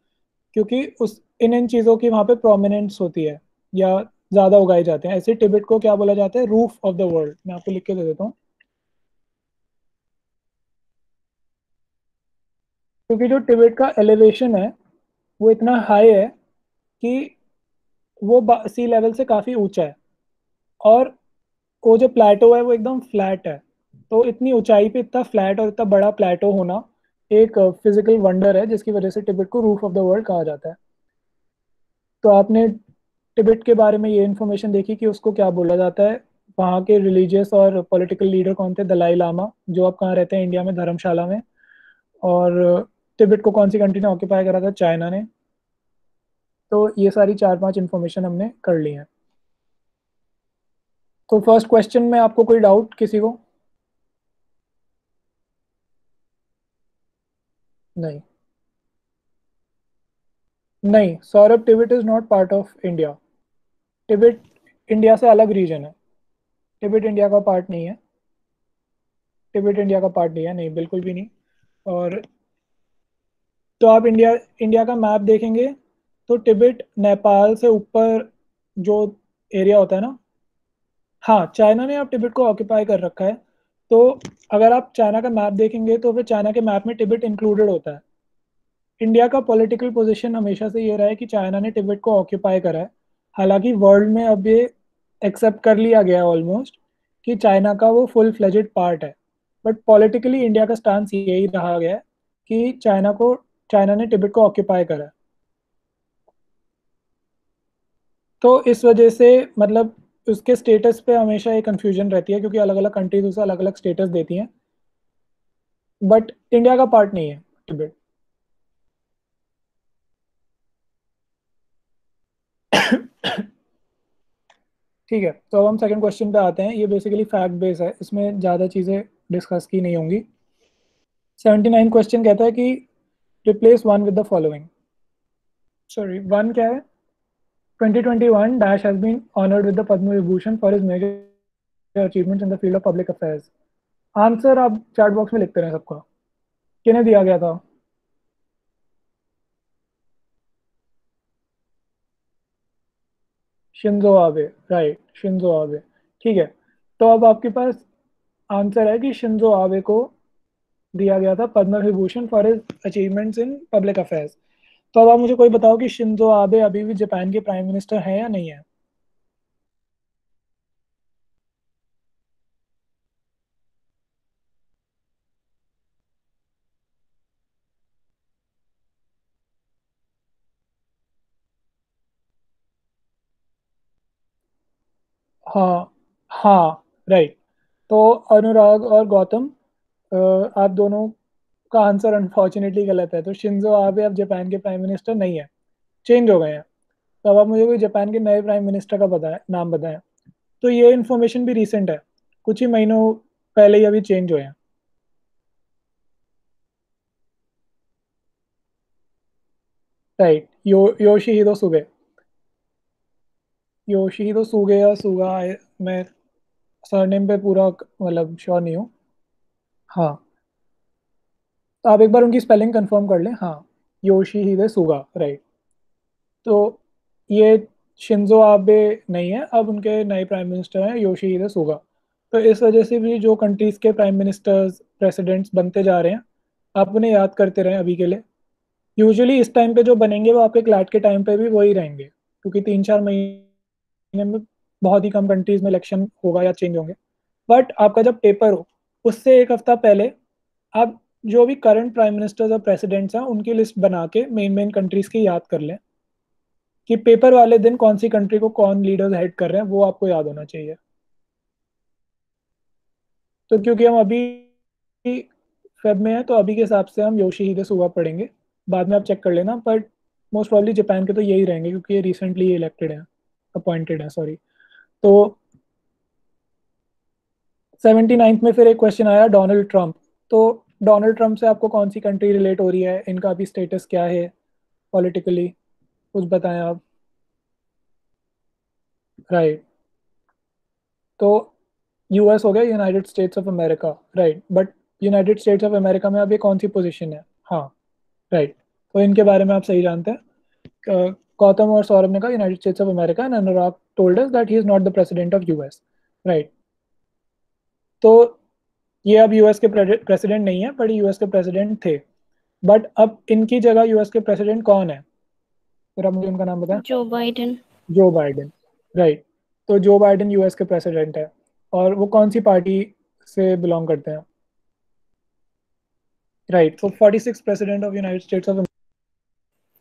A: क्योंकि उस इन चीज़ों की वहाँ पे प्रोमिनेंस होती है, या ज़्यादा उगाए जाते हैं। ऐसे टिबेट को क्या बोला जाता है, रूफ ऑफ द वर्ल्ड। मैं आपको लिख के दे देता हूँ, क्योंकि जो टिबेट का एलिवेशन है वो इतना हाई है कि वो सी लेवल से काफ़ी ऊंचा है, और वो जो प्लेटो है वो एकदम फ्लैट है। तो इतनी ऊंचाई पे इतना फ्लैट और इतना बड़ा प्लेटो होना एक फिजिकल वंडर है, जिसकी वजह से टिबेट को रूफ ऑफ द वर्ल्ड कहा जाता है। तो आपने टिबेट के बारे में ये इन्फॉर्मेशन देखी कि उसको क्या बोला जाता है, वहाँ के रिलीजियस और पॉलिटिकल लीडर कौन थे, दलाई लामा, जो अब कहाँ रहते हैं, इंडिया में, धर्मशाला में। और तिब्बत को कौन सी कंट्री ने ऑक्यूपाई करा था, चाइना ने। तो ये सारी 4-5 इन्फॉर्मेशन हमने कर ली है। तो फर्स्ट क्वेश्चन में आपको कोई डाउट किसी को? नहीं, नहीं Saurabh, Tibet is not part of India. Tibet India से अलग रीजन है। तिब्बत इंडिया का पार्ट नहीं है। तिब्बत इंडिया का पार्ट नहीं है, नहीं, बिल्कुल भी नहीं। और तो आप इंडिया इंडिया का मैप देखेंगे तो तिब्बत नेपाल से ऊपर जो एरिया होता है ना, हाँ, चाइना ने अब तिब्बत को ऑक्यूपाई कर रखा है। तो अगर आप चाइना का मैप देखेंगे तो फिर चाइना के मैप में तिब्बत इंक्लूडेड होता है। इंडिया का पॉलिटिकल पोजीशन हमेशा से ये रहा है कि चाइना ने तिब्बत को ऑक्यूपाई करा है। हालांकि वर्ल्ड में अब ये एक्सेप्ट कर लिया गया है ऑलमोस्ट कि चाइना का वो फुल फ्लेजेड पार्ट है। बट पॉलिटिकली इंडिया का स्टांस यही रहा गया है कि चाइना ने तिब्बत को ऑक्यूपाई करा है। तो इस वजह से मतलब उसके स्टेटस पे हमेशा एक कंफ्यूजन रहती है, क्योंकि अलग अलग कंट्रीज उसे अलग अलग स्टेटस देती हैं, बट इंडिया का पार्ट नहीं है तिब्बत। ठीक है, तो अब हम सेकंड क्वेश्चन पे आते हैं। ये बेसिकली फैक्ट बेस है, इसमें ज़्यादा चीज़ें डिस्कस की नहीं होंगी। 79 क्वेश्चन कहता है कि replace one with the following. Sorry, one क्या है? 2021 Dash has been honored with the Padma Vibhushan for his major achievements in the field of public affairs. Answer आप चैट बॉक्स में लिखते रहे सबका, किन्हें दिया गया था? Shinzo Abe, right, Shinzo Abe. ठीक है, तो अब आपके पास आंसर है कि शिंजो आबे को दिया गया था Padma Vibhushan for his achievements in public affairs. तो अब आप मुझे कोई बताओ कि शिंजो आबे अभी भी जापान के प्राइम मिनिस्टर हैं या नहीं है? हाँ, हाँ, राइट। तो अनुराग और गौतम, आप दोनों का आंसर अनफॉर्चुनेटली गलत है। तो शिंजो आबे अब जापान के प्राइम मिनिस्टर नहीं है, चेंज हो गए हैं। तो अब आप मुझे कोई जापान के नए प्राइम मिनिस्टर का नाम बताएं। तो ये इन्फॉर्मेशन भी रिसेंट है, कुछ ही महीनों पहले ही अभी चेंज हुए हैं। राइट, योशिहिदो सुगे। योशिहिदो सुगे या सुगा, मैं सरनेम पे पूरा मतलब श्योर नहीं हूँ। हाँ, तो आप एक बार उनकी स्पेलिंग कंफर्म कर लें। हाँ, योशिहिदे सुगा, राइट। तो ये शिंजो आबे नहीं है, अब उनके नए प्राइम मिनिस्टर हैं योशिहिदे सुगा। तो इस वजह से भी जो कंट्रीज के प्राइम मिनिस्टर्स प्रेसिडेंट्स बनते जा रहे हैं, आप उन्हें याद करते रहें अभी के लिए। यूजुअली इस टाइम पे जो बनेंगे वो आपके क्लैट के टाइम पे भी वही रहेंगे, क्योंकि 3-4 महीने में बहुत ही कम कंट्रीज में इलेक्शन होगा या चेंज होंगे। बट आपका जब पेपर हो उससे एक हफ्ता पहले आप जो भी करंट प्राइम मिनिस्टर्स और प्रेसिडेंट्स हैं उनकी लिस्ट बना के मेन मेन कंट्रीज की याद कर लें, कि पेपर वाले दिन कौन सी कंट्री को कौन लीडर्स हेड कर रहे हैं वो आपको याद होना चाहिए। तो क्योंकि हम अभी फेब में हैं तो अभी के हिसाब से हम योशिहिदे सुगा पढ़ेंगे, बाद में आप चेक कर लेना, बट मोस्ट प्रॉब्ली जापान के तो यही रहेंगे क्योंकि ये रिसेंटली इलेक्टेड हैं, अपॉइंटेड हैं सॉरी। तो 79th में फिर एक क्वेश्चन आया डोनाल्ड ट्रंप। तो डोनाल्ड ट्रंप से आपको कौन सी कंट्री रिलेट हो रही है, इनका अभी स्टेटस क्या है पॉलिटिकली, कुछ बताएं आप। राइट, तो यूएस हो गया, United states of America. Right, but United states of America में अभी कौन सी पोजीशन है। हाँ, राइट, तो इनके बारे में आप सही जानते हैं। गौतम और सौरभ ने कहा United states of America and Anurag told us that he is not the president of US. Right, तो ये अब यूएस के प्रेसिडेंट नहीं है, पर यूएस के प्रेसिडेंट थे। बट अब इनकी जगह यूएस के प्रेसिडेंट कौन है, फिर आप मुझे उनका नाम बताएं।
C: Joe Biden.
A: Joe Biden. Right, तो जो बाइडेन यूएस के प्रेसिडेंट है, और वो कौन सी पार्टी से बिलोंग करते हैं। राइट, तो 46 president of United states of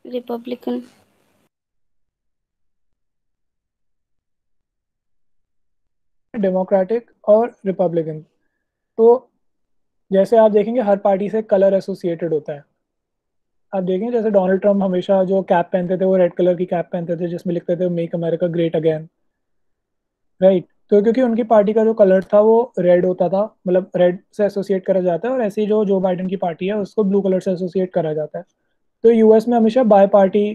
C: Republican.
A: Democratic और रिपब्लिकन। तो जैसे आप देखेंगे हर पार्टी से कलर एसोसिएटेड होता है। आप देखेंगे जैसे डोनाल्ड ट्रंप हमेशा जो कैप पहनते थे वो रेड कलर की कैप पहनते थे जिसमें लिखते थे make America great again. Right, तो क्योंकि उनकी पार्टी का जो कलर था वो रेड होता था, मतलब रेड से एसोसिएट करा जाता है, और ऐसे ही जो जो बाइडेन की पार्टी है उसको ब्लू कलर से एसोसिएट करा जाता है। तो यूएस में हमेशा बाय पार्टी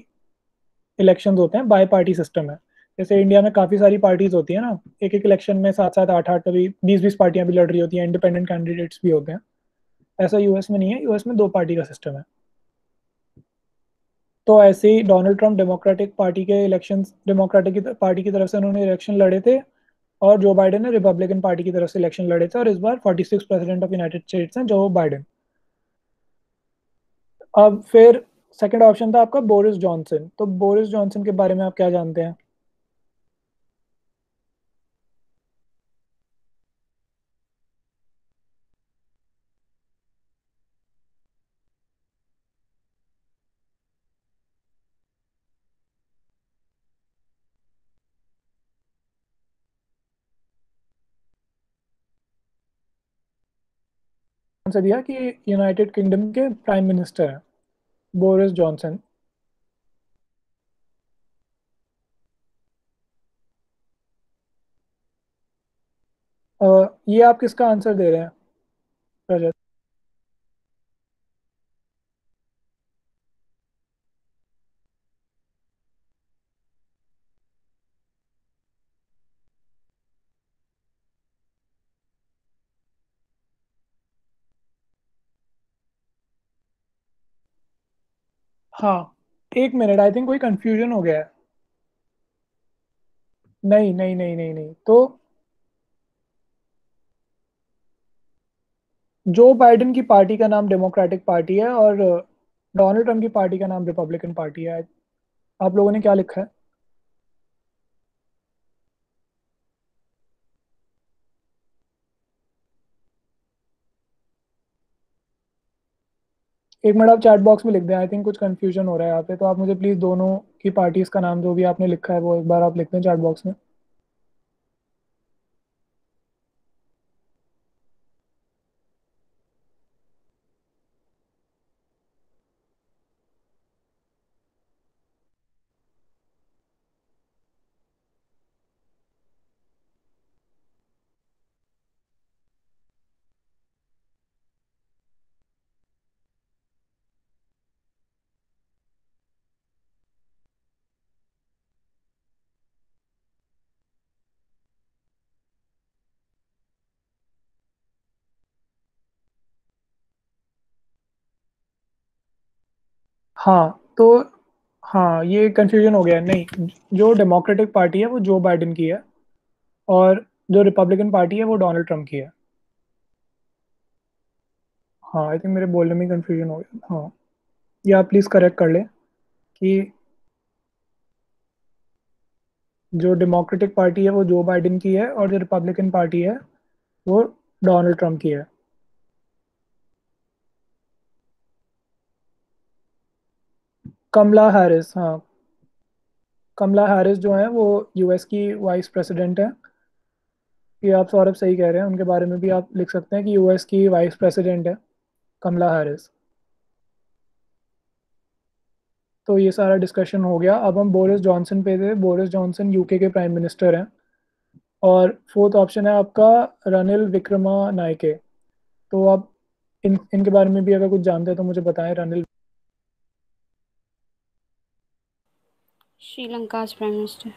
A: इलेक्शंस होते हैं, बाय पार्टी सिस्टम है। जैसे इंडिया में काफी सारी पार्टीज होती है ना, एक एक इलेक्शन में 7-7 8-8 कभी 20-20 पार्टियां भी लड़ रही होती हैं, इंडिपेंडेंट कैंडिडेट्स भी होते हैं। ऐसा यूएस में नहीं है, यूएस में 2 पार्टी का सिस्टम है। तो ऐसे ही डोनाल्ड ट्रंप डेमोक्रेटिक पार्टी के इलेक्शंस, डेमोक्रेटिक पार्टी की तरफ से उन्होंने इलेक्शन लड़े थे, और जो बाइडेन ने रिपब्लिकन पार्टी की तरफ से इलेक्शन लड़े थे, और इस बार 46 प्रेसिडेंट ऑफ यूनाइटेड स्टेट्स हैं जो बाइडेन। अब फिर सेकंड ऑप्शन था आपका बोरिस जॉनसन। तो बोरिस जॉनसन के बारे में आप क्या जानते हैं। आंसर दिया कि यूनाइटेड किंगडम के प्राइम मिनिस्टर हैं बोरिस जॉनसन। ये आप किसका आंसर दे रहे हैं रजत। हाँ, एक मिनट, आई थिंक कोई कंफ्यूजन हो गया है। नहीं नहीं नहीं नहीं नहीं, तो जो बाइडेन की पार्टी का नाम डेमोक्रेटिक पार्टी है, और डोनाल्ड ट्रंप की पार्टी का नाम रिपब्लिकन पार्टी है। आप लोगों ने क्या लिखा है। एक मिनट, आप चैट बॉक्स में लिख दें, आई थिंक कुछ कंफ्यूजन हो रहा है यहाँ पे, तो आप मुझे प्लीज़ दोनों की पार्टीज का नाम जो भी आपने लिखा है वो एक बार आप लिख दें चैट बॉक्स में। हाँ, तो हाँ, ये कंफ्यूजन हो गया। नहीं, जो डेमोक्रेटिक पार्टी है वो जो बाइडेन की है, और जो रिपब्लिकन पार्टी है वो डोनाल्ड ट्रम्प की है। हाँ, आई थिंक मेरे बोलने में कंफ्यूजन हो गया। हाँ, ये आप प्लीज़ करेक्ट कर ले कि जो डेमोक्रेटिक पार्टी है वो जो बाइडेन की है, और जो रिपब्लिकन पार्टी है वो डोनाल्ड ट्रम्प की है। कमला हैरिस, हाँ, कमला हैरिस जो है वो यूएस की वाइस प्रेसिडेंट है। ये आप सौरभ सही कह रहे हैं, उनके बारे में भी आप लिख सकते हैं कि यूएस की वाइस प्रेसिडेंट है कमला हैरिस। तो ये सारा डिस्कशन हो गया। अब हम बोरिस जॉनसन पे थे। बोरिस जॉनसन यूके के प्राइम मिनिस्टर हैं। और फोर्थ ऑप्शन है आपका रनिल विक्रमानायके। तो आप इनके बारे में भी अगर कुछ जानते हैं तो मुझे बताएं। Ranil,
C: Sri Lanka prime minister.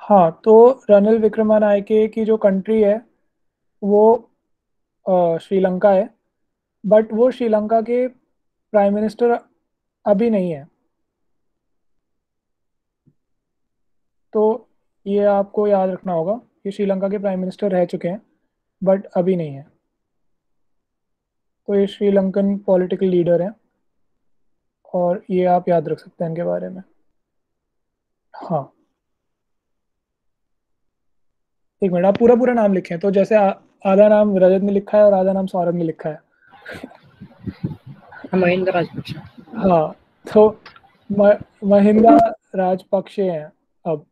A: हाँ, तो रनिल विक्रमानायके की जो कंट्री है वो श्रीलंका है। बट वो श्रीलंका के प्राइम मिनिस्टर अभी नहीं है। तो ये आपको याद रखना होगा कि श्रीलंका के प्राइम मिनिस्टर रह चुके हैं बट अभी नहीं है। तो ये श्रीलंकन पॉलिटिकल लीडर हैं, और ये आप याद रख सकते हैं इनके बारे में। हाँ, एक मिनट, आप पूरा पूरा नाम लिखें। तो जैसे आधा नाम रजत ने लिखा है और आधा नाम सौरभ ने लिखा है।
B: महिंद्रा राजपक्षे।
A: हाँ, तो महिंदा राजपक्षे हैं अब।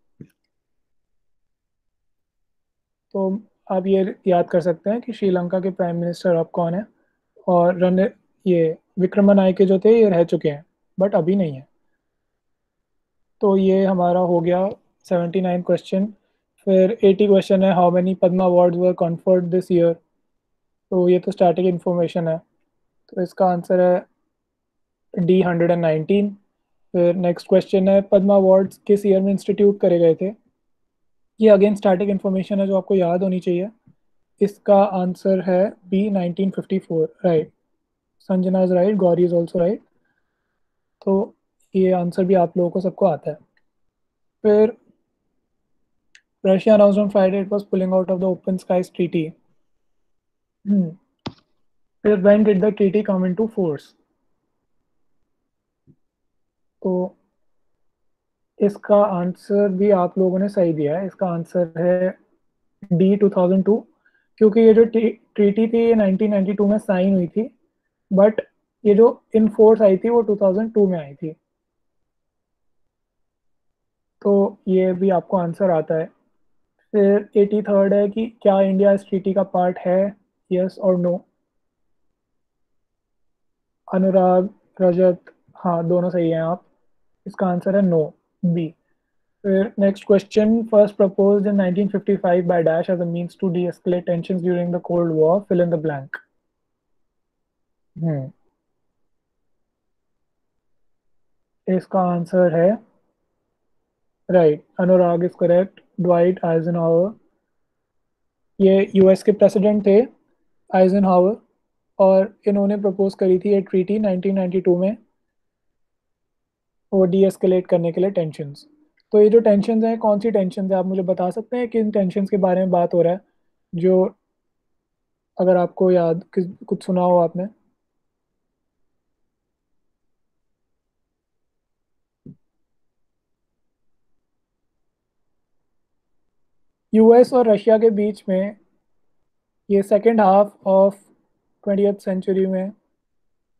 A: तो आप ये याद कर सकते हैं कि श्रीलंका के प्राइम मिनिस्टर अब कौन है। और ये विक्रमनायके जो थे ये रह चुके हैं बट अभी नहीं है। तो ये हमारा हो गया 79 क्वेश्चन। फिर 80 क्वेश्चन है, how many Padma awards were conferred this year. तो ये तो स्टैटिक इन्फॉर्मेशन है, तो इसका आंसर है D119। फिर नेक्स्ट क्वेश्चन है, पद्मा अवार्ड्स किस ईयर में इंस्टीट्यूट करे गए थे। ये अगेन स्टैटिक इन्फॉर्मेशन है जो आपको याद होनी चाहिए। इसका आंसर है B1954। Right, Sanjana is right, Gauri is also right. तो ये आंसर भी आप लोगों को सबको आता है। फिर Russia announced on Friday it was pulling out of the Open Skies Treaty. फिर when did the treaty come into force? तो इसका आंसर भी आप लोगों ने सही दिया है। इसका आंसर है D 2002। क्योंकि ये जो ट्रीटी थी ये 1992 में साइन हुई थी, बट ये जो इन फोर्स आई थी वो 2002 में आई थी। तो ये भी आपको आंसर आता है। फिर 83rd है कि क्या इंडिया इस ट्रीटी का पार्ट है, यस और नो। अनुराग, रजत, हाँ दोनों सही हैं आप। इसका आंसर है नो, बी। फिर next question, first proposed in 1955 by dash as a means to de-escalate tensions during the Cold War, fill in the blank। इसका आंसर है right, Anurag is correct, Dwight Eisenhower. ये US के president थे Eisenhower, और इन्होंने propose करी थी ये ट्रीटी 1992 में, वो डी एस्केलेट करने के लिए टेंशंस। तो ये जो टेंशंस हैं, कौन सी टेंशंस हैं आप मुझे बता सकते हैं किन टेंशंस के बारे में बात हो रहा है, जो अगर आपको याद कुछ सुना हो आपने। यूएस और रशिया के बीच में ये second half of 20th century में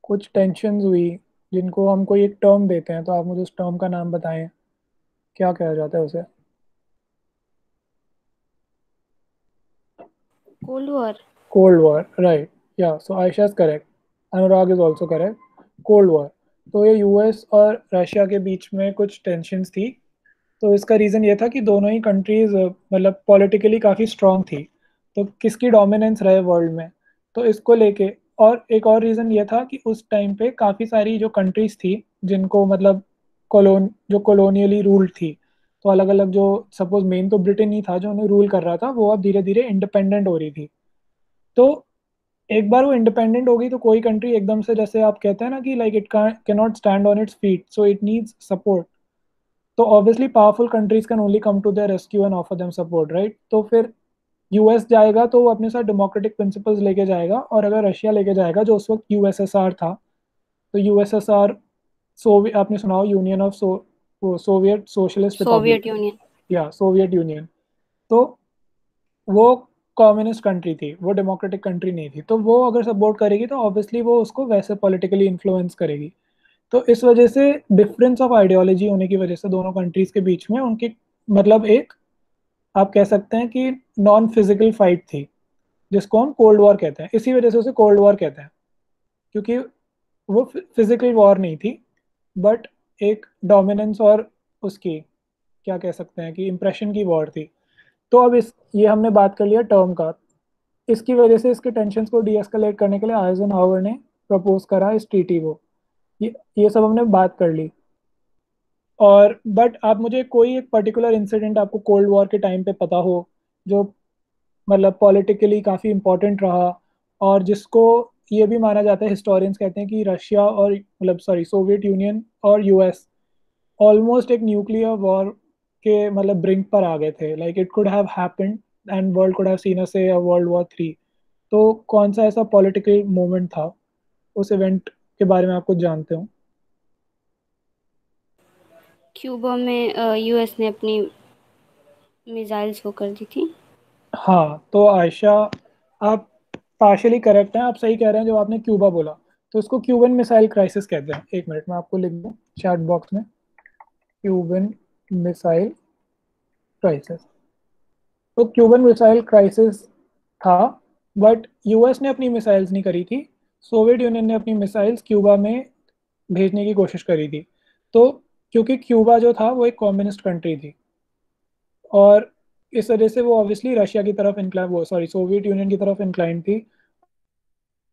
A: कुछ टेंशंस हुई, जिनको हम कोई एक टर्म देते हैं। तो आप मुझे उस टर्म का नाम बताएं, क्या कहा जाता है उसे।
C: Cold war.
A: Cold war, right. Yeah so Ayesha is correct, Anurag is also correct, cold war. तो ये यूएस और रशिया के बीच में कुछ टेंशंस थी। तो इसका रीज़न ये था कि दोनों ही कंट्रीज मतलब पॉलिटिकली काफ़ी स्ट्रांग थी, तो किसकी डोमिनेंस रहे वर्ल्ड में, तो इसको लेके। और एक और रीज़न ये था कि उस टाइम पे काफ़ी सारी जो कंट्रीज थी जिनको मतलब जो कॉलोनियली रूल्ड थी, तो अलग अलग जो, सपोज मेन तो ब्रिटेन ही था जो उन्हें रूल कर रहा था, वो अब धीरे धीरे इंडिपेंडेंट हो रही थी। तो एक बार वो इंडिपेंडेंट हो गई तो कोई कंट्री एकदम से, जैसे आप कहते हैं ना कि like it can not stand on its feet, so it needs support. तो obviously powerful countries can only come to their rescue and offer them support, right? तो फिर यूएस जाएगा तो वो अपने साथ डेमोक्रेटिक प्रिंसिपल्स लेके जाएगा, और अगर रशिया लेके जाएगा जो उस वक्त यूएसएसआर था, तो यूएसएसआर, सोवियत, आपने सुना हो यूनियन ऑफ वो Soviet socialist Republic,
C: Soviet union.
A: या सोवियत यूनियन, तो वो कम्युनिस्ट कंट्री थी, वो डेमोक्रेटिक कंट्री नहीं थी। तो वो अगर सपोर्ट करेगी तो ऑब्वियसली वो उसको वैसे पॉलिटिकली इन्फ्लुएंस करेगी। तो इस वजह से डिफरेंस ऑफ आइडियोलॉजी होने की वजह से दोनों कंट्रीज के बीच में उनकी, मतलब एक, आप कह सकते हैं कि नॉन फिजिकल फाइट थी, जिसको हम कोल्ड वॉर कहते हैं। इसी वजह से उसे कोल्ड वॉर कहते हैं, क्योंकि वो फिजिकल वॉर नहीं थी, बट एक डोमिनेंस और उसकी, क्या कह सकते हैं कि इम्प्रेशन की वॉर थी। तो अब इस, ये हमने बात कर लिया टर्म का। इसकी वजह से इसके टेंशन को डीएस्केलेट करने के लिए आइजनहावर ने प्रपोज करा इस ट्रीटी को। ये सब हमने बात कर ली। और बट आप मुझे कोई एक पर्टिकुलर इंसिडेंट आपको कोल्ड वॉर के टाइम पे पता हो, जो मतलब पॉलिटिकली काफ़ी इम्पोर्टेंट रहा, और जिसको ये भी माना जाता है, हिस्टोरियंस कहते हैं कि रशिया और, मतलब सॉरी, सोवियत यूनियन और यूएस ऑलमोस्ट एक न्यूक्लियर वॉर के मतलब ब्रिंक पर आ गए थे, like it could have happened and world could have seen us a world war 3। तो कौन सा ऐसा पॉलिटिकल मोमेंट था उस इवेंट के बारे में आप कुछ जानते हो?
C: क्यूबा में यूएस ने अपनी मिसाइल्स वो कर दी थी।
A: हाँ, तो आयशा, आप पार्शली करेक्ट हैं, आप सही कह रहे हैं। जो आपने क्यूबा बोला, तो इसको क्यूबन मिसाइल क्राइसिस कहते हैं। एक मिनट में आपको लिख दूँ चैट बॉक्स में, क्यूबन मिसाइल क्राइसिस। तो क्यूबन मिसाइल क्राइसिस था, बट यूएस ने अपनी मिसाइल्स नहीं करी थी, सोवियत यूनियन ने अपनी मिसाइल्स क्यूबा में भेजने की कोशिश करी थी। तो क्योंकि क्यूबा जो था वो एक कम्युनिस्ट कंट्री थी, और इस वजह से वो ऑब्वियसली रशिया की तरफ इंक्लाइन, वो सॉरी सोवियत यूनियन की तरफ इंक्लाइन थी,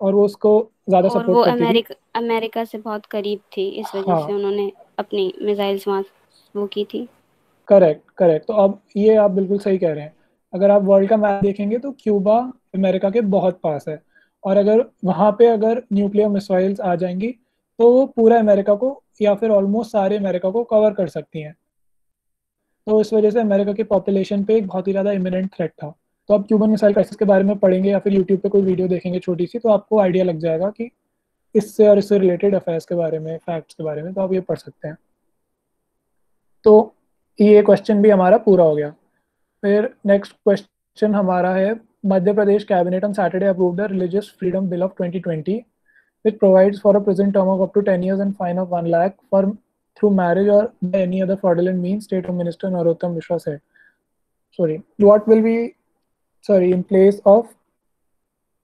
A: और वो उसको ज़्यादा
C: और वो
A: सपोर्ट करती थी।
C: अमेरिका से बहुत करीब थी, इस वजह
A: हाँ,
C: से उन्होंने अपनी मिसाइल्स वहाँ वो की थी।
A: Correct correct. तो अब ये आप बिल्कुल सही कह रहे हैं। अगर आप वर्ल्ड का मैप देखेंगे तो क्यूबा अमेरिका के बहुत पास है, और अगर वहाँ पे अगर न्यूक्लियर मिसाइल्स आ जाएंगी तो वो पूरा अमेरिका को, या फिर ऑलमोस्ट सारे अमेरिका को कवर कर सकती हैं। तो इस वजह से अमेरिका की पॉपुलेशन पे एक बहुत ही ज़्यादा इमिनेंट थ्रेट था। तो आप क्यूबन मिसाइल क्राइसिस के बारे में पढ़ेंगे या फिर यूट्यूब पे कोई वीडियो देखेंगे छोटी सी, तो आपको आइडिया लग जाएगा कि इससे और इससे रिलेटेड अफेयर्स के बारे में, फैक्ट्स के बारे में, तो आप ये पढ़ सकते हैं। तो ये क्वेश्चन भी हमारा पूरा हो गया। फिर नेक्स्ट क्वेश्चन हमारा है, Madhya Pradesh cabinet on Saturday approved the religious freedom bill of 2020 which provides for a prison term of up to 10 years and fine of 1 lakh for through marriage or by any other fraudulent means, State Home Minister Narottam Mishra said. Sorry, what will be, sorry, in place of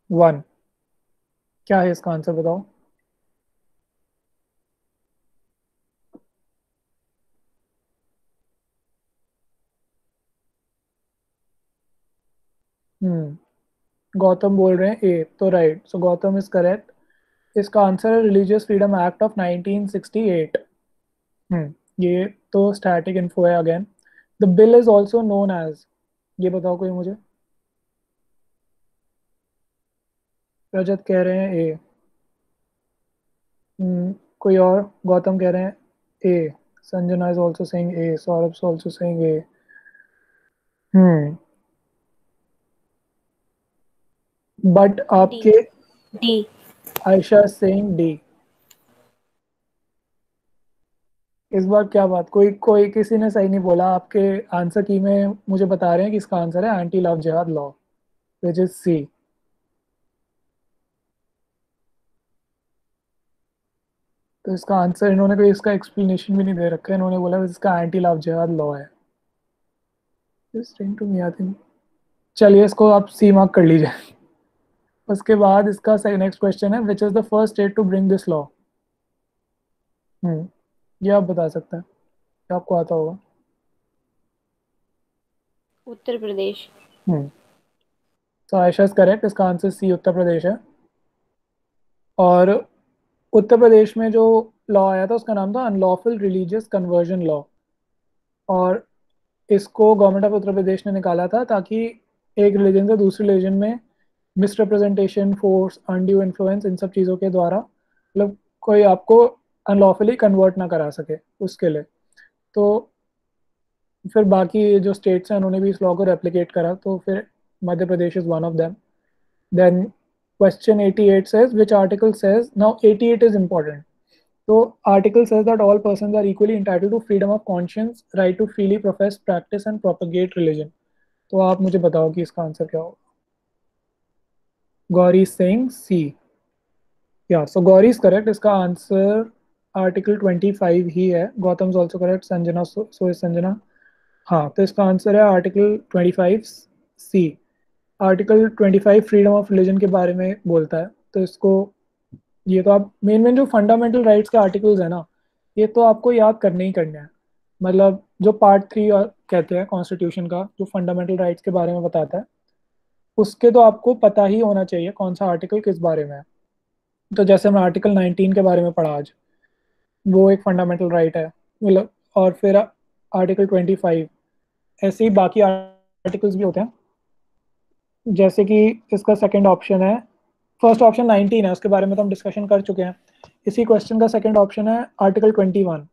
A: 1? क्या है इसका answer बताओ? गौतम बोल रहे हैं A, तो right, so Gautam is correct. इसका answer है रिलीजियस फ्रीडम एक्ट ऑफ 1968। ये तो स्टैटिक इन्फो है again. The bill is also known as, ये बताओ कोई मुझे। रजत कह रहे हैं ए। कोई और? गौतम कह रहे हैं A, Sanjana is also saying A, Saurabh is also saying A. But
C: D.
A: आपके,
C: डी।
A: Ayesha saying D. इस बार क्या बात, कोई कोई किसी ने सही नहीं बोला। आपके आंसर की में मुझे बता रहे हैं कि इसका आंसर है anti love jihad law, which is सी। तो इसका आंसर, इन्होंने कोई इसका एक्सप्लेनेशन भी नहीं दे रखा है, इन्होंने बोला इसका एंटी लव जिहाद लॉ है। To me I think. चलिए इसको आप सी मार्क कर लीजिए। उसके बाद इसका नेक्स्ट क्वेश्चन है, which is the first state to bring this law? ये आप बता सकते हैं, ये आपको आता होगा।
C: उत्तर प्रदेश।
A: तो आयशा इज करेक्ट, इसका आंसर सी, उत्तर प्रदेश है। और उत्तर प्रदेश में जो लॉ आया था उसका नाम था अनलॉफुल रिलीजियस कन्वर्जन लॉ, और इसको गवर्नमेंट ऑफ उत्तर प्रदेश ने निकाला था ताकि एक रिलीजन से दूसरे रिलीजन में मिसरिप्रेजेंटेशन, फोर्स, अनड्यू इन्फ्लुएंस, इन सब चीज़ों के द्वारा मतलब कोई आपको अनलॉफुली कन्वर्ट ना करा सके उसके लिए। तो फिर बाकी जो स्टेट्स हैं उन्होंने भी इस लॉ को रेप्लिकेट करा, तो फिर Madhya Pradesh is one of them. Then question 88 says which article says, now 88 is important, तो article says that all persons are equally entitled to freedom of conscience, right to freely profess, practice and propagate religion। तो आप मुझे बताओ कि इसका answer क्या होगा। Gauri Singh C, yeah so Gauri is correct, इसका आंसर आर्टिकल 25 ही है। Gautam is also correct, Sanjana so is Sanjana. हाँ, तो इसका आंसर है article 25 C. Article 25 freedom of religion के बारे में बोलता है, तो इसको, ये तो आप मेन मेन जो फंडामेंटल राइट्स के आर्टिकल्स है ना, ये तो आपको याद करने ही करने हैं। मतलब जो पार्ट 3 और कहते हैं कॉन्स्टिट्यूशन का, जो फंडामेंटल राइट्स के बारे में बताता है, उसके तो आपको पता ही होना चाहिए कौन सा आर्टिकल किस बारे में है। तो जैसे हमने आर्टिकल 19 के बारे में पढ़ा आज, वो एक फंडामेंटल राइट है मतलब। और फिर आर्टिकल 25, ऐसे ही बाकी आर्टिकल्स भी होते हैं। जैसे कि इसका सेकंड ऑप्शन है, फर्स्ट ऑप्शन 19 है, उसके बारे में तो हम डिस्कशन कर चुके हैं। इसी क्वेश्चन का सेकंड ऑप्शन है आर्टिकल 21,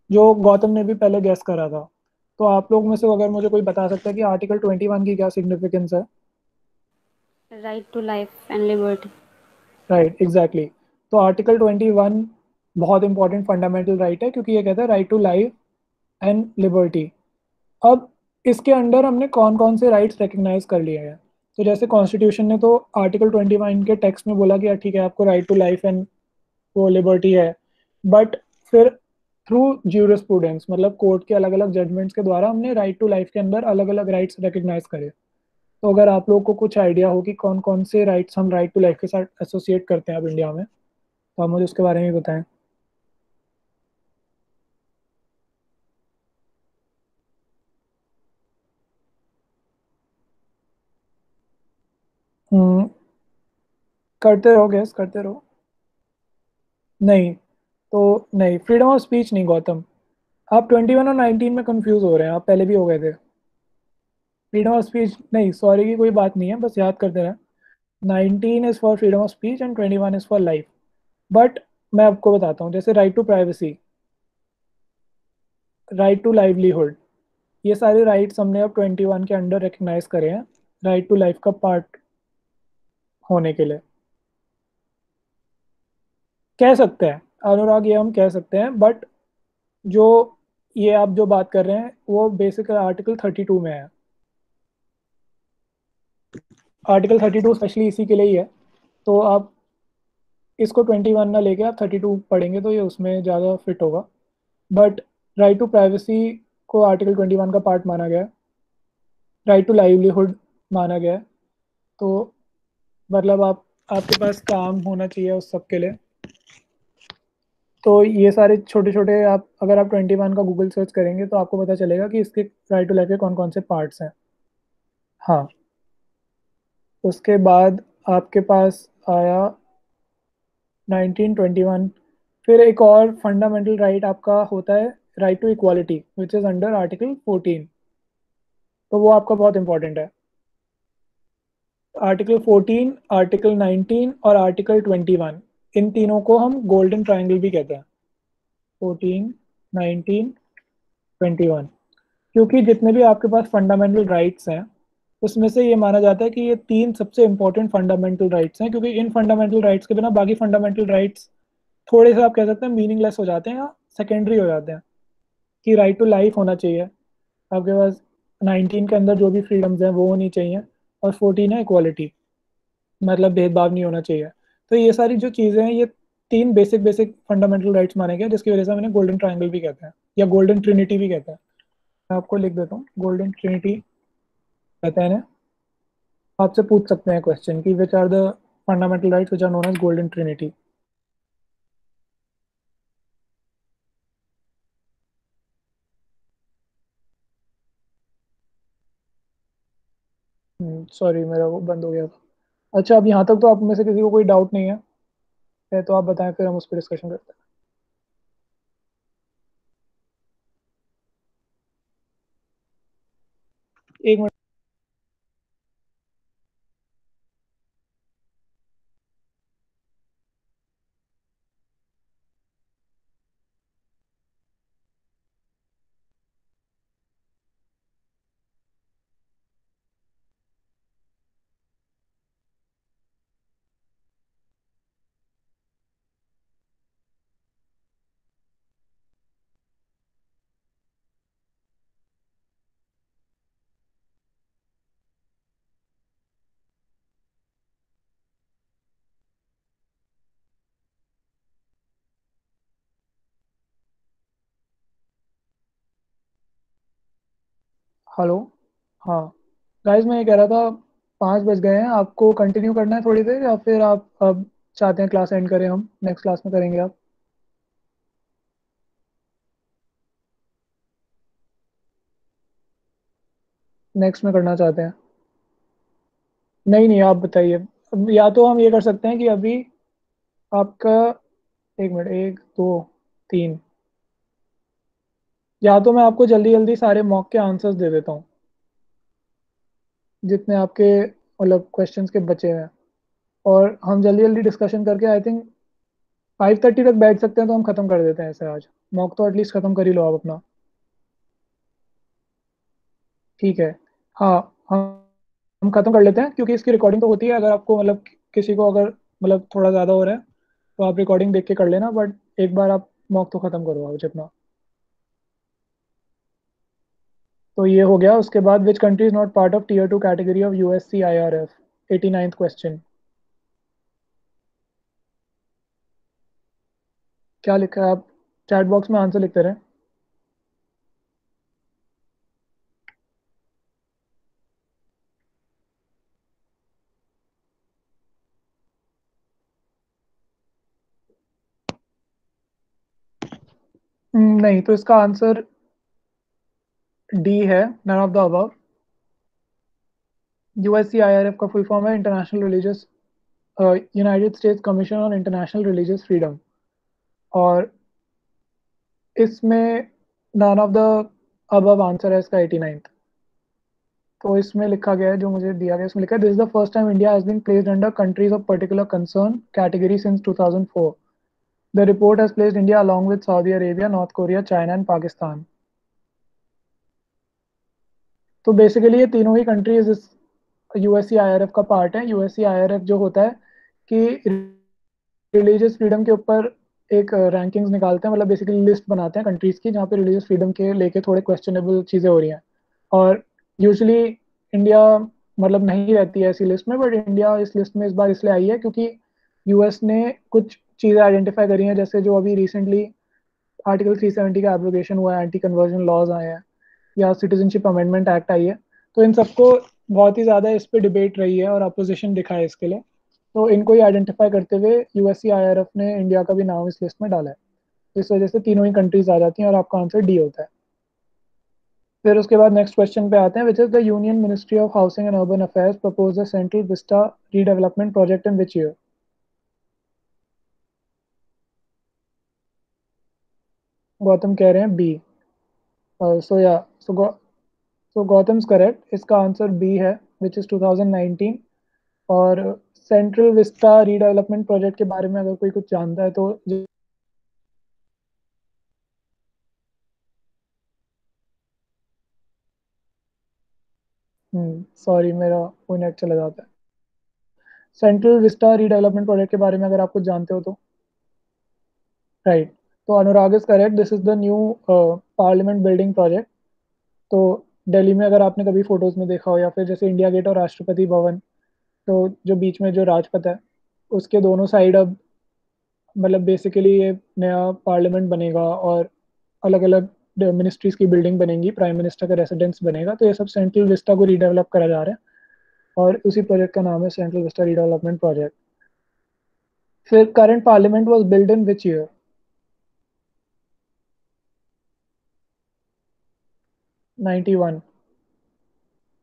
A: जो गौतम ने भी पहले गेस करा था। तो आप लोग में से अगर मुझे कोई बता सकता है कि आर्टिकल 21 की क्या सिग्निफिकेंस है।
C: Right to life and liberty.
A: Right, exactly. तो आर्टिकल 21 बहुत इंपॉर्टेंट फंडामेंटल राइट है, क्योंकि ये कहता है right to life and liberty. अब इसके अंडर हमने कौन कौन से राइट्स रिकग्नाइज कर लिए हैं। तो जैसे कॉन्स्टिट्यूशन ने तो आर्टिकल 21 के टेक्स्ट में बोला कि ठीक है, आपको राइट टू लाइफ एंड वो लिबर्टी है। बट फिर थ्रू ज्यूरिस्प्रूडेंस, मतलब कोर्ट के अलग अलग जजमेंट्स के द्वारा हमने राइट टू लाइफ के अंदर अलग अलग राइट्स रिकग्नाइज करे। तो अगर आप लोग को कुछ आइडिया हो कि कौन कौन से राइट्स हम राइट टू लाइफ के साथ एसोसिएट करते हैं अब इंडिया में, तो आप मुझे उसके बारे में भी बताएं। हम्म, करते रहो, गैस करते रहो। नहीं, तो नहीं, फ्रीडम ऑफ स्पीच नहीं गौतम। आप 21 और 19 में कंफ्यूज हो रहे हैं, आप पहले भी हो गए थे। फ्रीडम ऑफ स्पीच नहीं, सॉरी की कोई बात नहीं है, बस याद करते रहें। 19 is for freedom of speech and 21 is for life. But मैं आपको बताता हूँ, जैसे right to privacy, right to livelihood, ये सारे राइट्स हमने अब 21 के अंडर रिकग्नाइज करे हैं राइट टू लाइफ का पार्ट होने के लिए। कह सकते हैं अनुराग, ये हम कह सकते हैं, बट जो ये आप जो बात कर रहे हैं वो बेसिक आर्टिकल 32 में है। आर्टिकल 32 स्पेशली इसी के लिए ही है। तो आप इसको 21 ना लेके आप 32 पढ़ेंगे तो ये उसमें ज़्यादा फिट होगा। बट राइट टू प्राइवेसी को आर्टिकल 21 का पार्ट माना गया है, राइट टू लाइवलीहुड माना गया है। तो मतलब आप, आपके पास काम होना चाहिए उस सब के लिए। तो ये सारे छोटे छोटे, आप अगर आप 21 का गूगल सर्च करेंगे तो आपको पता चलेगा कि इसके राइट टू लाइफ के कौन कौन से पार्ट्स हैं। हाँ, उसके बाद आपके पास आया 1921। फिर एक और फंडामेंटल राइट आपका होता है right to equality, which is under article 14। तो वो आपका बहुत इंपॉर्टेंट है। आर्टिकल 14, आर्टिकल 19 और आर्टिकल 21, इन तीनों को हम गोल्डन ट्रायंगल भी कहते हैं। 14, 19, 21, क्योंकि जितने भी आपके पास फंडामेंटल राइट्स हैं उसमें से ये माना जाता है कि ये तीन सबसे इंपॉर्टेंट फंडामेंटल राइट्स हैं, क्योंकि इन फंडामेंटल राइट्स के बिना बाकी फंडामेंटल राइट्स थोड़े से आप कह सकते हैं मीनिंगलेस हो जाते हैं या सेकेंडरी हो जाते हैं। कि राइट टू लाइफ होना चाहिए आपके पास, 19 के अंदर जो भी फ्रीडम्स हैं वो होनी चाहिए, और 14 है इक्वालिटी, मतलब भेदभाव नहीं होना चाहिए। तो ये सारी जो चीज़ें हैं, ये तीन बेसिक बेसिक फंडामेंटल राइट्स माने गए, जिसकी वजह से मैंने गोल्डन ट्रायंगल भी कहते हैं या गोल्डन ट्रिनिटी भी कहते हैं। मैं आपको लिख देता हूँ, गोल्डन ट्रिनिटी कहते हैं इन्हें। आपसे पूछ सकते हैं क्वेश्चन कि which are the fundamental rights which are known as golden trinity. Sorry, मेरा वो बंद हो गया था। अच्छा, अब यहाँ तक तो आप में से किसी को कोई डाउट नहीं है तो आप बताएं, फिर हम उस पर डिस्कशन करते हैं। एक मिनट। हेलो। हाँ गाइस, मैं ये कह रहा था 5 बज गए हैं, आपको कंटिन्यू करना है थोड़ी देर या फिर आप अब चाहते हैं क्लास एंड करें? हम नेक्स्ट क्लास में करेंगे आप? नेक्स्ट में करना चाहते हैं? नहीं नहीं, आप बताइए। या तो हम ये कर सकते हैं कि अभी आपका, एक मिनट, एक दो तीन, या तो मैं आपको जल्दी जल्दी सारे मॉक के आंसर्स दे देता हूँ जितने आपके मतलब क्वेश्चंस के बचे हैं, और हम जल्दी जल्दी डिस्कशन करके आई थिंक 5:30 तक बैठ सकते हैं, तो हम खत्म कर देते हैं ऐसे आज। मॉक तो एटलीस्ट खत्म कर ही लो आप अपना। ठीक है। हाँ, हम खत्म कर लेते हैं क्योंकि इसकी रिकॉर्डिंग तो होती है। अगर आपको मतलब किसी को अगर मतलब थोड़ा ज़्यादा हो रहा है तो आप रिकॉर्डिंग देख के कर लेना, बट एक बार आप मॉक तो खत्म करो आप जितना। तो ये हो गया। उसके बाद which country is not part of tier 2 category of USC IRF, 89th question. क्या लिखा है? आप चैट बॉक्स में आंसर लिखते रहें। नहीं, तो इसका आंसर डी है, none of the above. USC IRF का फुल फॉर्म है international religious united states commission on international religious freedom. और इसमें none of the above answer है इसका 89th। तो इसमें लिखा गया है, जो मुझे दिया गया है, इसमें लिखा है this is the first time India has been placed under countries of particular concern category since 2004। The report has placed India along with Saudi Arabia, North Korea, China and Pakistan. तो बेसिकली ये तीनों ही कंट्रीज इस USC IRF का part है। USC IRF जो होता है कि रिलीजियस फ्रीडम के ऊपर एक रैंकिंग्स निकालते हैं, मतलब बेसिकली लिस्ट बनाते हैं कंट्रीज की जहाँ पे रिलीजियस फ्रीडम के लेके थोड़े क्वेश्चनेबल चीज़ें हो रही हैं। और यूजुअली इंडिया मतलब नहीं रहती है ऐसी लिस्ट में, बट इंडिया इस लिस्ट में इस बार इसलिए आई है क्योंकि यूएस ने कुछ चीज़ें आइडेंटिफाई करी हैं, जैसे जो अभी रिसेंटली आर्टिकल 370 का एब्रोगेशन हुआ है, एंटी कन्वर्जन लॉज आए हैं, या सिटीजनशिप अमेंडमेंट एक्ट आई है। तो इन सबको बहुत ही ज़्यादा इस पर डिबेट रही है और अपोजिशन दिखा है इसके लिए। तो इनको ही आइडेंटिफाई करते हुए यूएससी IRF ने इंडिया का भी नाम इस लिस्ट में डाला है। तो इस वजह से तीनों ही कंट्रीज आ जाती हैं और आपका आंसर डी होता है। फिर उसके बाद नेक्स्ट क्वेश्चन पे आते हैं, विच is the union ministry of housing and urban affairs propose the central vista redevelopment project in which year? Gautam कह रहे हैं बी। सो या सो गौतम्स करेक्ट, इसका आंसर बी है, विच इज 2019। और सेंट्रल विस्टा रीडेवलपमेंट प्रोजेक्ट के बारे में अगर कोई कुछ जानता है तो सॉरी, मेरा वो नेट चला जाता है। सेंट्रल विस्टा रीडेवलपमेंट प्रोजेक्ट के बारे में अगर आप कुछ जानते हो तो? राइट। तो Anurag is correct, this is the new parliament building project. तो दिल्ली में अगर आपने कभी फोटोज में देखा हो, या फिर जैसे इंडिया गेट और राष्ट्रपति भवन, तो जो बीच में जो राजपथ है उसके दोनों साइड अब मतलब बेसिकली ये नया पार्लियामेंट बनेगा, और अलग अलग मिनिस्ट्रीज की बिल्डिंग बनेंगी, प्राइम मिनिस्टर का रेसिडेंस बनेगा। तो ये सब सेंट्रल विस्टा को रीडेवलप करा जा रहा है, और उसी प्रोजेक्ट का नाम है सेंट्रल विस्टा रीडेवलपमेंट प्रोजेक्ट। फिर current parliament was build in which year? 91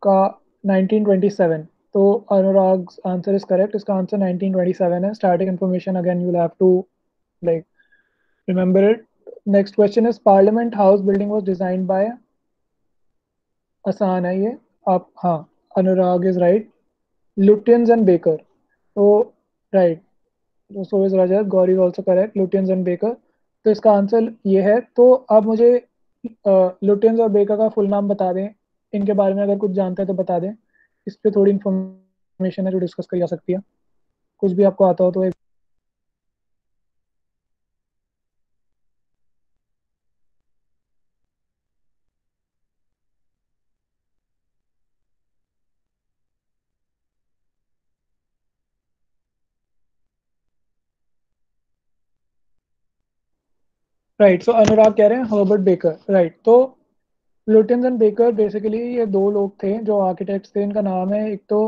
A: का 1927। तो अनुराग आंसर इज करेक्ट, इसका आंसर 1927 है। Static information again you will have to like remember it. Next question is parliament house building was designed by, आसान है ये। आप, हाँ, Anurag is right, Lutyens and Baker. तो right, so is Rajat, Gauri is also correct, Lutyens and Baker. तो इसका answer ये है। तो आप मुझे लुटियंस और बेकर का फुल नाम बता दें, इनके बारे में अगर कुछ जानते हैं तो बता दें। इस पे थोड़ी इन्फॉर्मेशन है जो डिस्कस करी जा सकती है, कुछ भी आपको आता हो तो। राइट, सो अनुराग कह रहे हैं हर्बर्ट बेकर। राइट। तो लुटियंस एंड बेकर बेसिकली ये दो लोग थे जो आर्किटेक्ट्स थे, इनका नाम है एक तो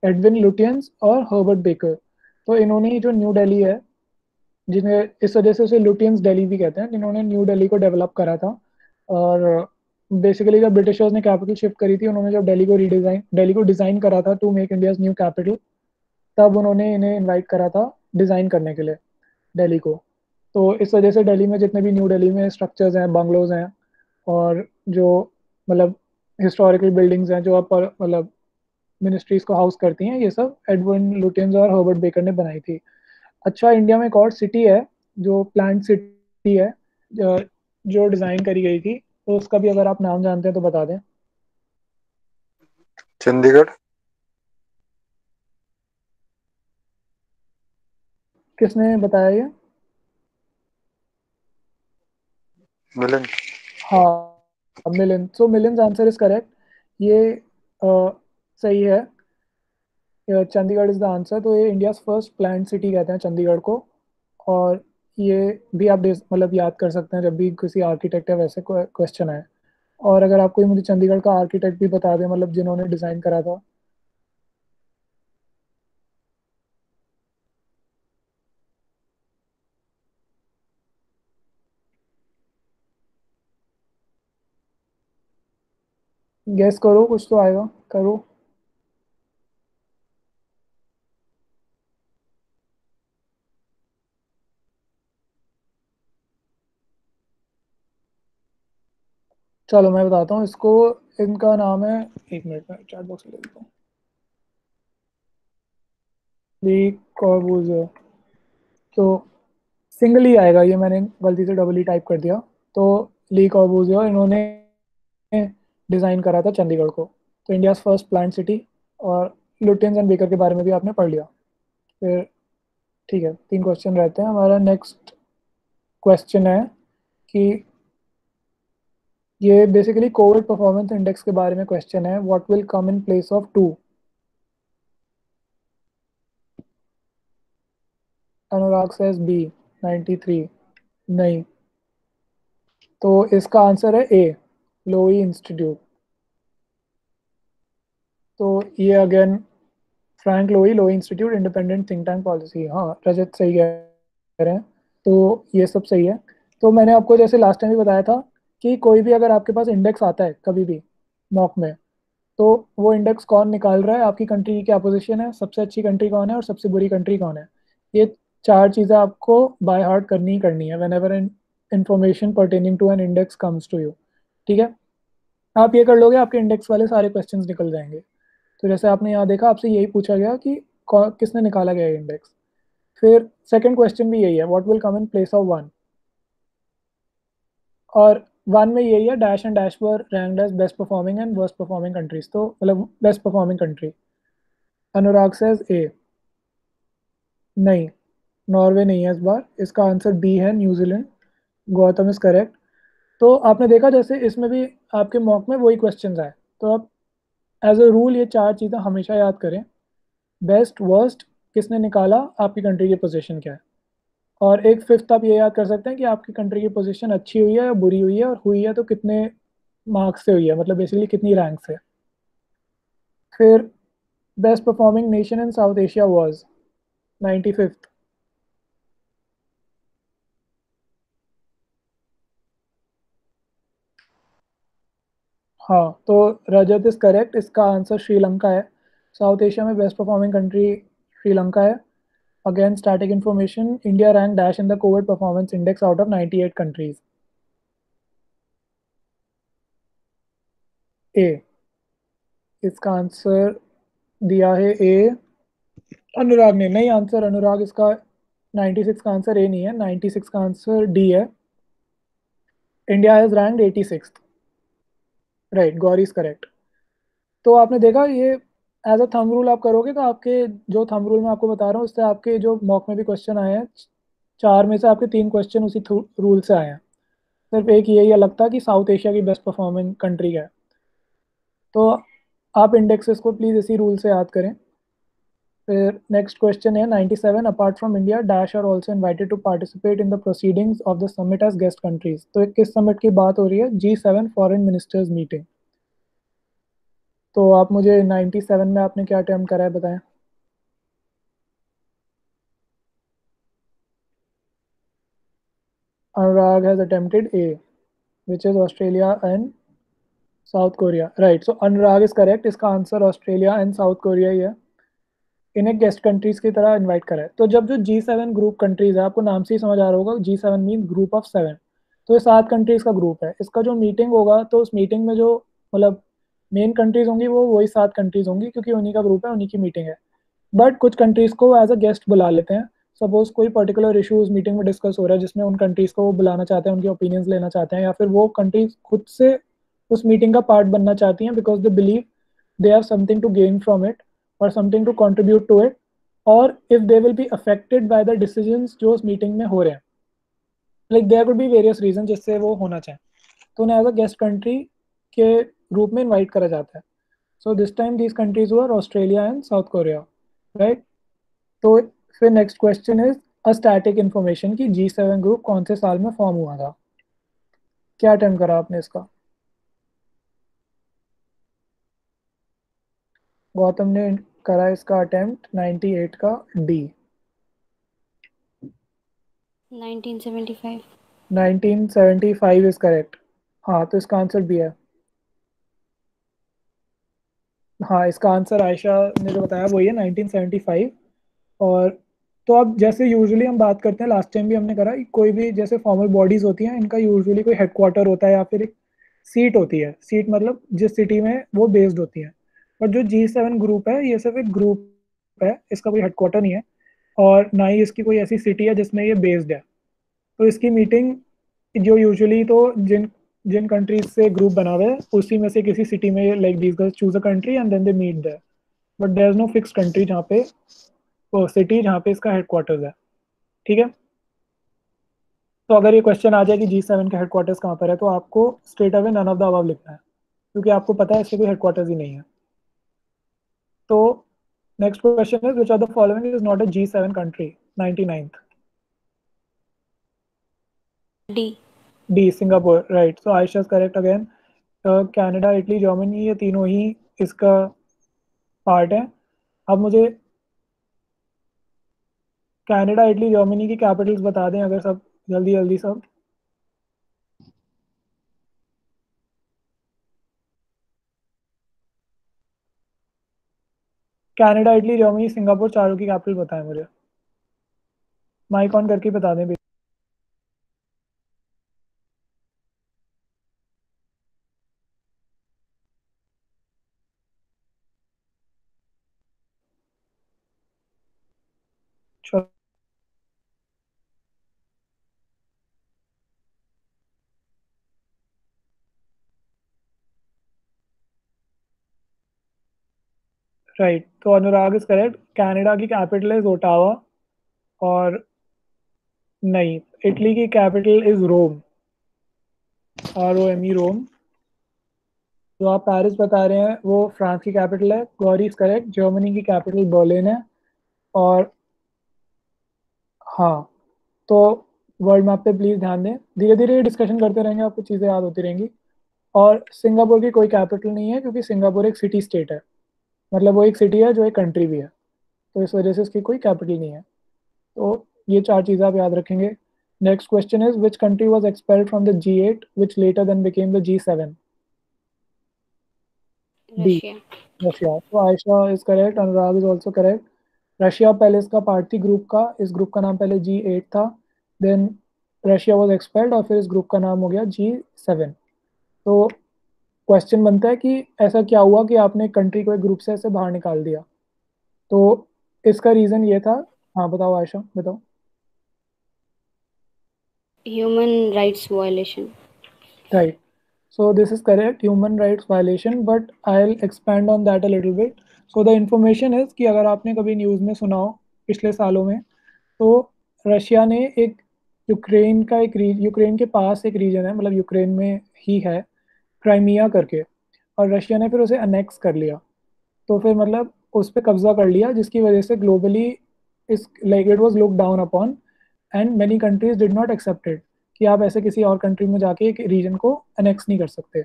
A: एडविन लुटियंस और हर्बर्ट बेकर। तो इन्होंने ही जो न्यू दिल्ली है, जिन्हें इस वजह से उसे लुटियंस दिल्ली भी कहते हैं, जिन्होंने न्यू दिल्ली को डेवलप करा था। और बेसिकली जब ब्रिटिशर्स ने कैपिटल शिफ्ट करी थी, उन्होंने जब दिल्ली को डिज़ाइन करा था to make India's new capital, तब उन्होंने इन्हें इनवाइट करा था डिज़ाइन करने के लिए दिल्ली को। तो इस वजह से दिल्ली में जितने भी न्यू दिल्ली में स्ट्रक्चर्स हैं, बंगलोज हैं, और जो मतलब हिस्टोरिकल बिल्डिंग्स हैं जो आप मतलब मिनिस्ट्रीज को हाउस करती हैं, ये सब एडविन लुटियंस और हर्बर्ट बेकर ने बनाई थी। अच्छा, इंडिया में एक और सिटी है जो प्लांट सिटी है, जो डिज़ाइन करी गई थी, तो उसका भी अगर आप नाम जानते हैं तो बता दें।
F: चंडीगढ़।
A: किसने बताया ये?
F: मिलन।
A: हाँ, मिलिन। सो मिलिन आंसर इज करेक्ट। ये सही है। Chandigarh is the answer. तो ये इंडिया फर्स्ट प्लांट सिटी कहते हैं चंडीगढ़ को। और ये भी आप मतलब याद कर सकते हैं जब भी किसी आर्किटेक्ट या वैसे क्वेश्चन आए। और अगर आप कोई मुझे चंडीगढ़ का आर्किटेक्ट भी बता दें, मतलब जिन्होंने डिज़ाइन करा था। गेस करो, कुछ तो आएगा, करो। चलो मैं बताता हूँ इसको। इनका नाम है, एक मिनट में चैट बॉक्स में लिख देता हूँ। ली कॉर्बूजियर। तो सिंगल ही आएगा, ये मैंने गलती से डबल ही टाइप कर दिया। तो ली कॉर्बूजियर, इन्होंने डिज़ाइन करा था चंडीगढ़ को। तो इंडिया फर्स्ट प्लांट सिटी। और लुटियंस एंड बेकर के बारे में भी आपने पढ़ लिया। फिर ठीक है, 3 क्वेश्चन रहते हैं। हमारा नेक्स्ट क्वेश्चन है कि ये बेसिकली कोविड परफॉर्मेंस इंडेक्स के बारे में क्वेश्चन है। What will come in place of 2? Anurag says B, 93। नहीं, तो इसका आंसर है ए, लोई इंस्टीट्यूट। तो ये अगेन फ्रैंक लोई institute, independent think tank policy. हाँ, रजत सही कह रहे हैं। तो ये सब सही है। तो मैंने आपको जैसे लास्ट टाइम भी बताया था कि कोई भी अगर आपके पास इंडेक्स आता है कभी भी मॉक में, तो वो इंडेक्स कौन निकाल रहा है, आपकी कंट्री की क्या पोजीशन है, सबसे अच्छी कंट्री कौन है और सबसे बुरी कंट्री कौन है, ये 4 चीज़ें आपको बाय हार्ट करनी ही करनी है whenever information pertaining to an index comes to you. ठीक है, आप ये कर लोगे, आपके इंडेक्स वाले सारे क्वेश्चंस निकल जाएंगे। तो जैसे आपने यहाँ देखा, आपसे यही पूछा गया कि किसने निकाला गया इंडेक्स। फिर सेकंड क्वेश्चन भी यही है, what will come in place of 1। और 1 में यही है, dash and dash were ranked as best performing and worst performing countries. तो मतलब best performing country. Anurag says A. नहीं, नॉर्वे नहीं है इस बार। इसका आंसर बी है, न्यूजीलैंड। Gautam is correct. तो आपने देखा जैसे इसमें भी आपके मॉक में वही क्वेश्चंस आए। तो आप एज अ रूल ये 4 चीज़ें हमेशा याद करें। बेस्ट, वर्स्ट, किसने निकाला, आपकी कंट्री की पोजीशन क्या है। और एक फिफ्थ आप ये याद कर सकते हैं कि आपकी कंट्री की पोजीशन अच्छी हुई है या बुरी हुई है, और हुई है तो कितने मार्क्स से हुई है, मतलब बेसिकली कितनी रैंक से। फिर best performing nation in South Asia was 95th। हाँ, तो रजत इज करेक्ट। इसका आंसर श्रीलंका है। साउथ एशिया में बेस्ट परफॉर्मिंग कंट्री श्रीलंका है। Again static information, India rank dash in the COVID performance index out of 98 countries. A, इसका answer दिया है ए, अनुराग ने। नहीं, आंसर अनुराग इसका 96 का आंसर ए नहीं है, 96 का आंसर डी है। India has ranked 86th। Right, Gauri is correct. तो आपने देखा ये एज अ थंब रूल आप करोगे तो आपके जो थंब रूल मैं आपको बता रहा हूँ उससे आपके जो मॉक में भी क्वेश्चन आए हैं, 4 में से आपके 3 क्वेश्चन उसी रूल से आए हैं। सिर्फ एक यही अलग था कि साउथ एशिया की बेस्ट परफॉर्मिंग कंट्री है। तो आप इंडेक्सेस को प्लीज़ इसी रूल से याद करें। फिर नेक्स्ट क्वेश्चन है 97 apart from India dash are also invited to participate in the proceedings of the summit as guest countries. तो किस समिट की बात हो रही है? G7 foreign ministers meeting. तो आप मुझे 97 में आपने क्या अटेम्प्ट करा है बताएं। Anurag has attempted A, which is Australia and South Korea. Right. So Anurag is correct. इसका answer Australia and South Korea ही है। इन्हें गेस्ट कंट्रीज की तरह इनवाइट करा है। तो जब जो G7 ग्रुप कंट्रीज है, आपको नाम से ही समझ आ रहा होगा, G7 मीन ग्रुप ऑफ 7। तो ये 7 कंट्रीज का ग्रुप है। इसका जो मीटिंग होगा, तो उस मीटिंग में जो मतलब मेन कंट्रीज होंगी वो वही 7 कंट्रीज होंगी, क्योंकि उन्हीं का ग्रुप है, उन्हीं की मीटिंग है। बट कुछ कंट्रीज को एज अ गेस्ट बुला लेते हैं। सपोज कोई पर्टिकुलर इशू उस मीटिंग में डिस्कस हो रहा है जिसमें उन कंट्रीज को वो बुलाना चाहते हैं, उनके ओपिनियंस लेना चाहते हैं, या फिर वो कंट्रीज खुद से उस मीटिंग का पार्ट बनना चाहती हैं because they believe they have something to gain from it और something to contribute to it, और if they will be affected by the decisions जो उस मीटिंग में हो रहे हैं। Like there could be various reason जिससे वो होना चाहें, तो उन्हें एज अ गेस्ट कंट्री के रूप में इन्वाइट करा जाता है। So this time these countries were Australia and South Korea, right. तो फिर next question is a static information की G7 ग्रुप कौन से साल में फॉर्म हुआ था? क्या अटेम्प्ट करा आपने इसका? गौतम ने करा इसका अटेम्प्ट 98 का डी।
C: 1975।
A: 1975 is correct. हाँ, तो इसका आंसर भी है। हाँ, इसका आंसर आयशा ने जो बताया वही है 1975। और तो अब जैसे यूजुअली हम बात करते हैं, लास्ट टाइम भी हमने करा, कोई भी जैसे फॉर्मल बॉडीज होती हैं, इनका यूजुअली कोई हेडक्वार्टर होता है या फिर एक सीट होती है। सीट मतलब जिस सिटी में वो बेस्ड होती है। और जो G7 ग्रुप है, ये सिर्फ एक ग्रुप है, इसका कोई हेडक्वार्टर नहीं है और ना ही इसकी कोई ऐसी सिटी है जिसमें ये बेस्ड है। तो इसकी मीटिंग जो यूजुअली तो जिन जिन कंट्रीज से ग्रुप बना हुआ है उसी में से किसी सिटी में, like these girls choose a country and then they meet there, but there is no fix country जहाँ पे वो सिटी जहाँ पे इसका हेडक्वार्टर्स है। ठीक है। तो अगर ये क्वेश्चन आ जाए कि G7 का हेडक्वार्टर्स कहाँ पर है, तो आपको straight away none of the above लिखना है, क्योंकि आपको पता है इसके कोई हेडक्वार्टर्स ही नहीं है। तो next question is which are the following is not a G7 country? 99th
C: D.
A: D Singapore, right. So Ayesha is correct again. Canada, Italy, Germany, ये तीनों ही इसका पार्ट है। अब मुझे कनाडा, इटली, जर्मनी की कैपिटल्स बता दें अगर सब जल्दी जल्दी सब। कनाडा, इटली, जर्मनी, सिंगापुर, चारों की कैपिटल बताएं मुझे। माइक ऑन करके बता दें। चलो, राइट। तो अनुराग इज करेक्ट। कनाडा की कैपिटल इज ओटावा। और नहीं, इटली की कैपिटल इज रोम, ROME, रोम। जो आप पेरिस बता रहे हैं वो फ्रांस की कैपिटल है। Gauri is correct. जर्मनी की कैपिटल बर्लिन है। और हाँ, तो वर्ल्ड मैप पे प्लीज ध्यान दें, धीरे धीरे डिस्कशन करते रहेंगे, आपको चीज़ें याद होती रहेंगी। और सिंगापुर की कोई कैपिटल नहीं है, क्योंकि सिंगापुर एक सिटी स्टेट है, मतलब वो एक सिटी है जो एक कंट्री भी है, तो इस वजह से उसकी कोई कैपिटल नहीं है। तो ये 4 चीज़ें आप याद रखेंगे। Next question is which country was expelled from the G8 which later then became the G7? D,
C: Russia.
A: Russia. तो Ayesha is correct. Anurag is also correct. Russia पहले इसका पार्ट थी ग्रुप का। इस ग्रुप का नाम पहले G8 था, देन रशिया वाज एक्सपेल्ड और फिर इस ग्रुप का नाम हो गया G7। तो क्वेश्चन बनता है कि ऐसा क्या हुआ कि आपने कंट्री को एक ग्रुप से ऐसे बाहर निकाल दिया? तो इसका रीज़न ये था। हाँ बताओ आयशा, बताओ।
C: Human rights violation.
A: Right. So this is correct, human rights violation, but I'll expand on that a little bit. So the information is कि अगर आपने कभी न्यूज़ में सुना हो पिछले सालों में, तो रशिया ने एक यूक्रेन का एक यूक्रेन के पास एक रीजन है, मतलब यूक्रेन में ही है, क्राइमिया करके, और रशिया ने फिर उसे अनेक्स कर लिया। तो फिर मतलब उस पर कब्जा कर लिया, जिसकी वजह से ग्लोबली इस like it was look down upon and many countries did not accept it, कि आप ऐसे किसी और कंट्री में जाके एक रीजन को अनेक्स नहीं कर सकते,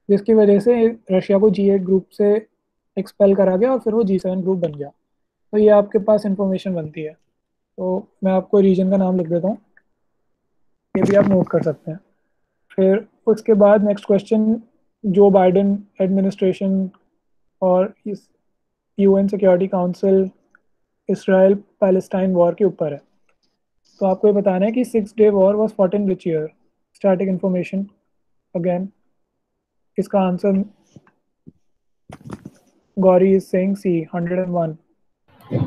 A: जिसकी वजह से रशिया को G8 ग्रुप से एक्सपेल करा गया और फिर वो G7 ग्रुप बन गया। तो ये आपके पास इंफॉर्मेशन बनती है। तो मैं आपको रीजन का नाम लिख देता हूँ, ये भी आप नोट कर सकते हैं। फिर उसके बाद next question Joe Biden administration और इस UN security council Israel Palestine war के ऊपर है। तो आपको ये बताना है कि 6 day war was fought in which year. Static information again, इसका answer Gauri is saying C 101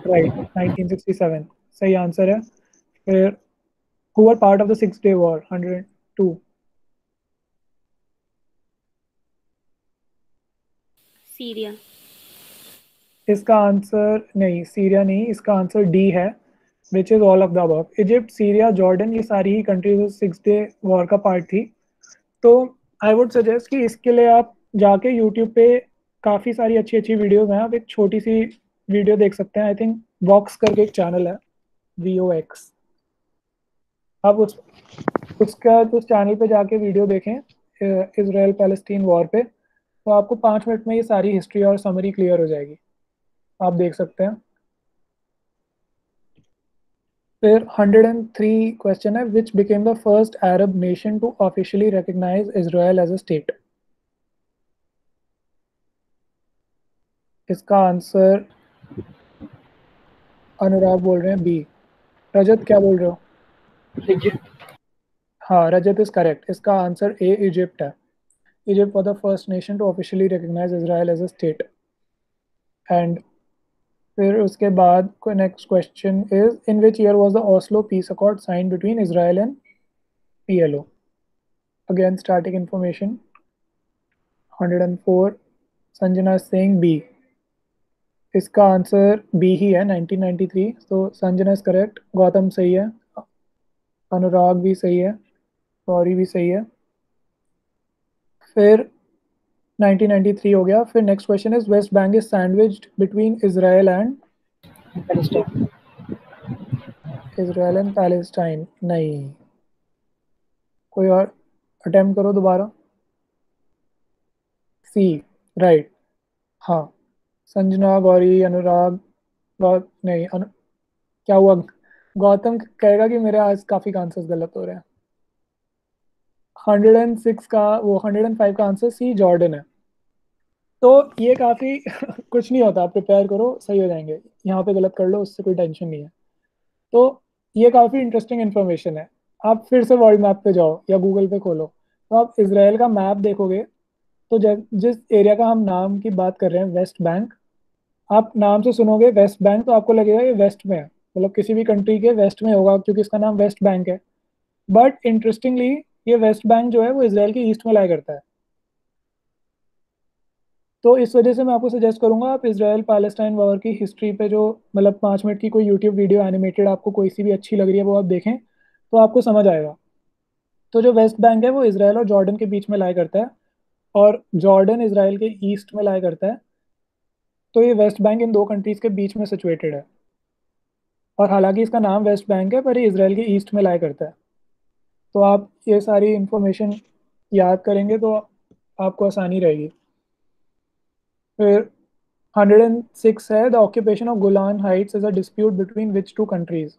A: right 1967 सही आंसर है। फिर who are part of the 6 day war 102
C: Syria.
A: इसका आंसर नहीं, सीरिया नहीं, इसका आंसर डी है, which is all of the above. Egypt, Syria, Jordan, ये सारी ही कंट्रीज 6 डे वॉर का पार्ट थी। तो आई वुड सजेस्ट कि इसके लिए आप जाके यूट्यूब पे काफ़ी सारी अच्छी अच्छी वीडियोज हैं, आप एक छोटी सी वीडियो देख सकते हैं। आई थिंक वॉक्स करके एक चैनल है, VOX, आप उसका उस चैनल पे जाके वीडियो देखें इसराइल पैलेस्टीन वॉर पे, तो आपको 5 मिनट में ये सारी हिस्ट्री और समरी क्लियर हो जाएगी, आप देख सकते हैं। फिर 103 क्वेश्चन है, which became the first Arab nation to officially recognise Israel as a state. इसका आंसर अनुराग बोल रहे हैं बी। रजत क्या बोल रहे हो?
B: इजिप्ट।
A: हाँ, रजत इज करेक्ट, इसका आंसर ए इजिप्ट है। Egypt was the first nation to officially recognise Israel as a state. And फिर उसके बाद next question is, in which year was the Oslo peace accord sign between Israel and PLO। Again static information 104 Sanjana Singh B. इसका answer B ही है 1993। तो Sanjana is correct, Gautam सही है, अनुराग भी सही है, गौरी भी सही है। फिर 1993 हो गया। फिर next question is, West Bank is sandwiched between
B: Palestine.
A: Israel and Palestine. नहीं, कोई और अटेम्प्ट करो दोबारा। सी राइट। हाँ, संजना, गौरी, अनुराग, नहीं क्या हुआ, गौतम कहेगा कि मेरे आज काफी आंसर्स गलत हो रहे हैं। 106 का, वो 105 का आंसर सी जॉर्डन है। तो ये काफी कुछ नहीं होता, प्रिपेयर करो सही हो जाएंगे, यहाँ पे गलत कर लो उससे कोई टेंशन नहीं है। तो ये काफी इंटरेस्टिंग इन्फॉर्मेशन है। आप फिर से वर्ल्ड मैप पे जाओ या गूगल पे खोलो, तो आप इसराइल का मैप देखोगे, तो जिस एरिया का हम नाम की बात कर रहे हैं वेस्ट बैंक, आप नाम से सुनोगे वेस्ट बैंक तो आपको लगेगा ये वेस्ट में है, मतलब किसी भी कंट्री के वेस्ट में होगा क्योंकि इसका नाम वेस्ट बैंक है। बट इंटरेस्टिंगली ये वेस्ट बैंक जो है वो इसराइल के ईस्ट में लाया करता है। तो इस वजह से मैं आपको सजेस्ट करूंगा, आप इसराइल पैलेस्टाइन वॉर की हिस्ट्री पे जो मतलब 5 मिनट की कोई यूट्यूब वीडियो एनिमेटेड आपको कोई सी भी अच्छी लग रही है वो आप देखें, तो आपको समझ आएगा। तो जो वेस्ट बैंक है वो इसराइल और जॉर्डन के बीच में लाया करता है, और जॉर्डन इसराइल के ईस्ट में लाया करता है। तो ये वेस्ट बैंक इन दो कंट्रीज के बीच में सिचुएटेड है, और हालांकि इसका नाम वेस्ट बैंक है पर ये इसराइल के ईस्ट में लाया करता है। तो आप ये सारी इंफॉर्मेशन याद करेंगे तो आपको आसानी रहेगी। फिर 106 है, the occupation of Golan Heights is a dispute between which two countries.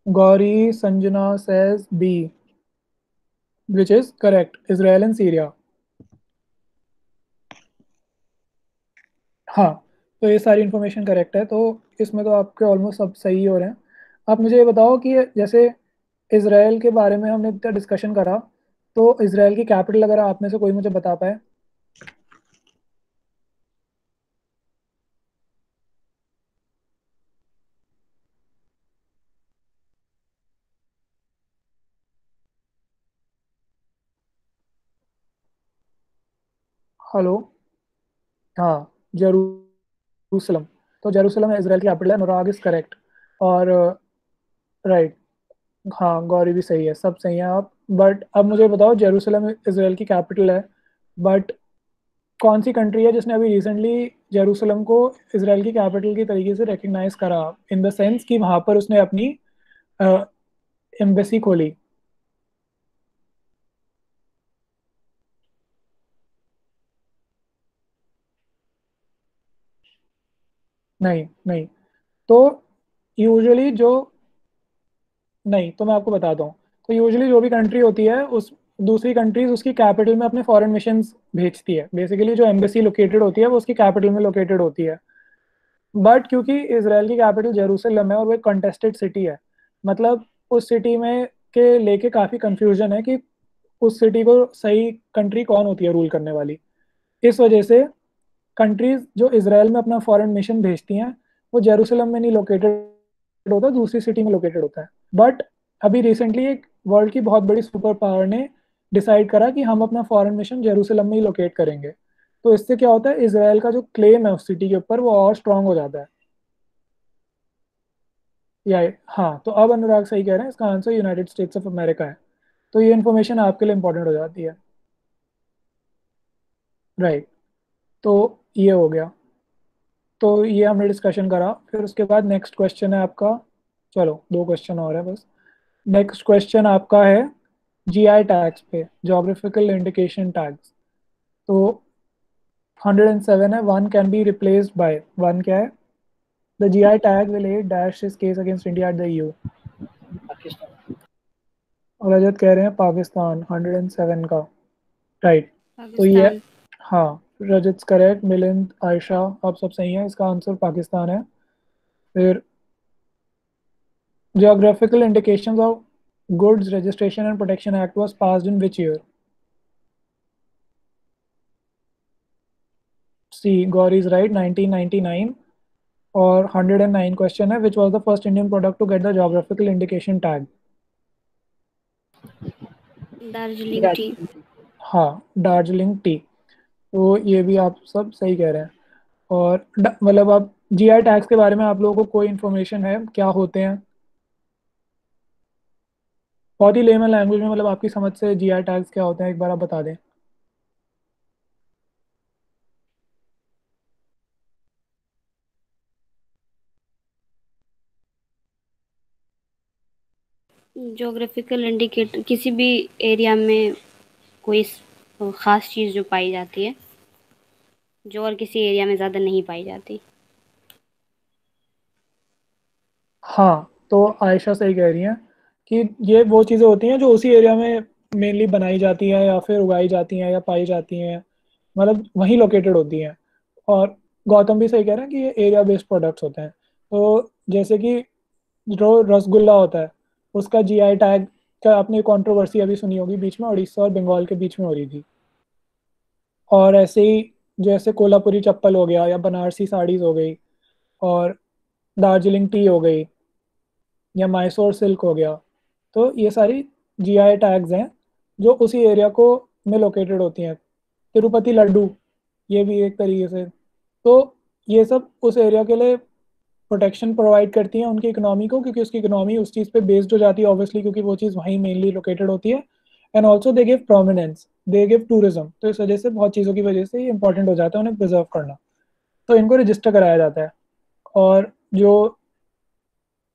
A: Gauri Sanjana says B, which is correct, Israel and Syria। हाँ, तो ये सारी इंफॉर्मेशन करेक्ट है, तो इसमें तो आपके ऑलमोस्ट सब सही हो रहे हैं। आप मुझे ये बताओ कि जैसे इसराइल के बारे में हमने इतना डिस्कशन करा, तो इसराइल की कैपिटल अगर आप में से कोई मुझे बता पाए। हेलो, हाँ, जेरूसलम। तो जेरूसलम है इसराइल की कैपिटल है, अनुराग इज करेक्ट। और राइट, हाँ, गौरी भी सही है, सब सही है। आप बट अब मुझे बताओ, जेरूसलम इसराइल की कैपिटल है, बट कौन सी कंट्री है जिसने अभी रिसेंटली जेरूसलम को इसराइल की कैपिटल की तरीके से रिकग्नाइज करा, इन द सेंस कि वहां पर उसने अपनी एम्बेसी खोली? नहीं नहीं। तो यूजुअली जो, नहीं तो मैं आपको बताता हूँ। तो यूजुअली जो भी कंट्री होती है, उस दूसरी कंट्रीज उसकी कैपिटल में अपने फॉरेन मिशंस भेजती है। बेसिकली जो एम्बेसी लोकेटेड होती है वो उसकी कैपिटल में लोकेटेड होती है। बट क्योंकि इसराइल की कैपिटल जेरूसलम है और वो एक कंटेस्टेड सिटी है, मतलब उस सिटी में के लेके काफ़ी कंफ्यूजन है कि उस सिटी को सही कंट्री कौन होती है रूल करने वाली। इस वजह से कंट्रीज जो इसराइल में अपना फॉरेन मिशन भेजती हैं वो जेरूसलम में नहीं लोकेटेड होता, दूसरी सिटी में लोकेटेड होता है। बट अभी रिसेंटली एक वर्ल्ड की बहुत बड़ी सुपर पावर ने डिसाइड करा कि हम अपना फॉरेन मिशन जेरूसलम में ही लोकेट करेंगे। तो इससे क्या होता है, इसराइल का जो क्लेम है उस सिटी के ऊपर वो और स्ट्रांग हो जाता है। या हाँ, तो अब अनुराग सही कह रहे हैं, इसका answer United states of America है। तो ये इन्फॉर्मेशन आपके लिए इंपॉर्टेंट हो जाती है। राइट। तो ये हो गया। तो ये हमने डिस्कशन करा। फिर उसके बाद नेक्स्ट क्वेश्चन है आपका, चलो 2 क्वेश्चन और है बस। नेक्स्ट क्वेश्चन आपका है जीआई टैग्स पे, जोग्राफिकल इंडिकेशन टैग्स। तो 107 है, one can be replaced by, one क्या है? The GI tag will add dash is case against India at the EU.
B: Pakistan.
A: और रजत कह रहे हैं पाकिस्तान 107 का। राइट। तो ये,
C: पाकिस्तान।
A: हाँ, रजत करेक्ट, मिलिंद, आयशा, आप सब सही हैं, इसका आंसर पाकिस्तान है। फिर Geographical indications of Goods Registration and Protection Act was passed in which year? C. Gauri is right, 1999. और 109 क्वेश्चन है, which was the first Indian product to get the geographical indication tag?
C: Darjeeling T.
A: हाँ, Darjeeling T. तो ये भी आप सब सही कह रहे हैं। और मतलब आप जीआई टैग्स के बारे में आप लोगों को कोई इन्फॉर्मेशन है क्या होते हैं? बहुत ही लेमन लैंग्वेज में, मतलब आपकी समझ से जीआई टैग्स क्या होते हैं एक बार आप बता दें।
C: जोग्राफिकल इंडिकेटर किसी भी एरिया में कोई ख़ास चीज़ जो पाई जाती है, जो और किसी एरिया में ज़्यादा नहीं पाई जाती।
A: हाँ, तो आयशा सही कह रही हैं कि ये वो चीज़ें होती हैं जो उसी एरिया में मेनली बनाई जाती हैं या फिर उगाई जाती हैं या पाई जाती हैं, मतलब वहीं लोकेटेड होती हैं। और गौतम भी सही कह रहे हैं कि ये एरिया बेस्ड प्रोडक्ट्स होते हैं। तो जैसे कि जो रसगुल्ला होता है, उसका जीआई टैग का आपने कंट्रोवर्सी अभी सुनी होगी, बीच में उड़ीसा और बंगाल के बीच में हो रही थी। और ऐसे ही जैसे कोल्हापुरी चप्पल हो गया या बनारसी साड़ीज़ हो गई और दार्जिलिंग टी हो गई या मैसूर सिल्क हो गया, तो ये सारी जीआई टैग्स हैं जो उसी एरिया को में लोकेटेड होती हैं। तिरुपति लड्डू, ये भी एक तरीके से। तो ये सब उस एरिया के लिए प्रोटेक्शन प्रोवाइड करती हैं उनकी इकोनॉमी को, क्योंकि उसकी इकोनॉमी उस चीज़ पे बेस्ड हो जाती है ऑब्वियसली, क्योंकि वो चीज़ वहीं मेनली लोकेटेड होती है। And also they give prominence, they give tourism. तो इस वजह से बहुत चीज़ों की वजह से ये इंपॉर्टेंट हो जाता है उन्हें प्रिजर्व करना। तो इनको रजिस्टर कराया जाता है। और जो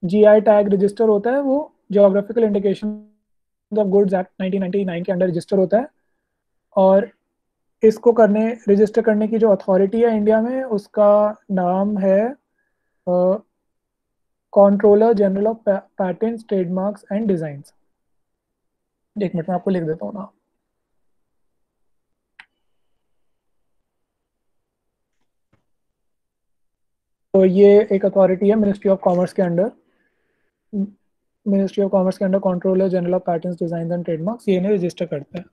A: जीआई टैग रजिस्टर होता है वो geographical indication of goods act 1999 के अंडर रजिस्टर होता है। और इसको करने, रजिस्टर करने की जो अथॉरिटी है इंडिया में, उसका नाम है controller general of patents, trademarks and designs. एक मिनट में आपको लिख देता हूँ ना। तो ये एक अथॉरिटी है मिनिस्ट्री ऑफ कॉमर्स के अंडर, मिनिस्ट्री ऑफ कॉमर्स के under controller general of patents, design and trademarks, ये इन्हें रजिस्टर करता है।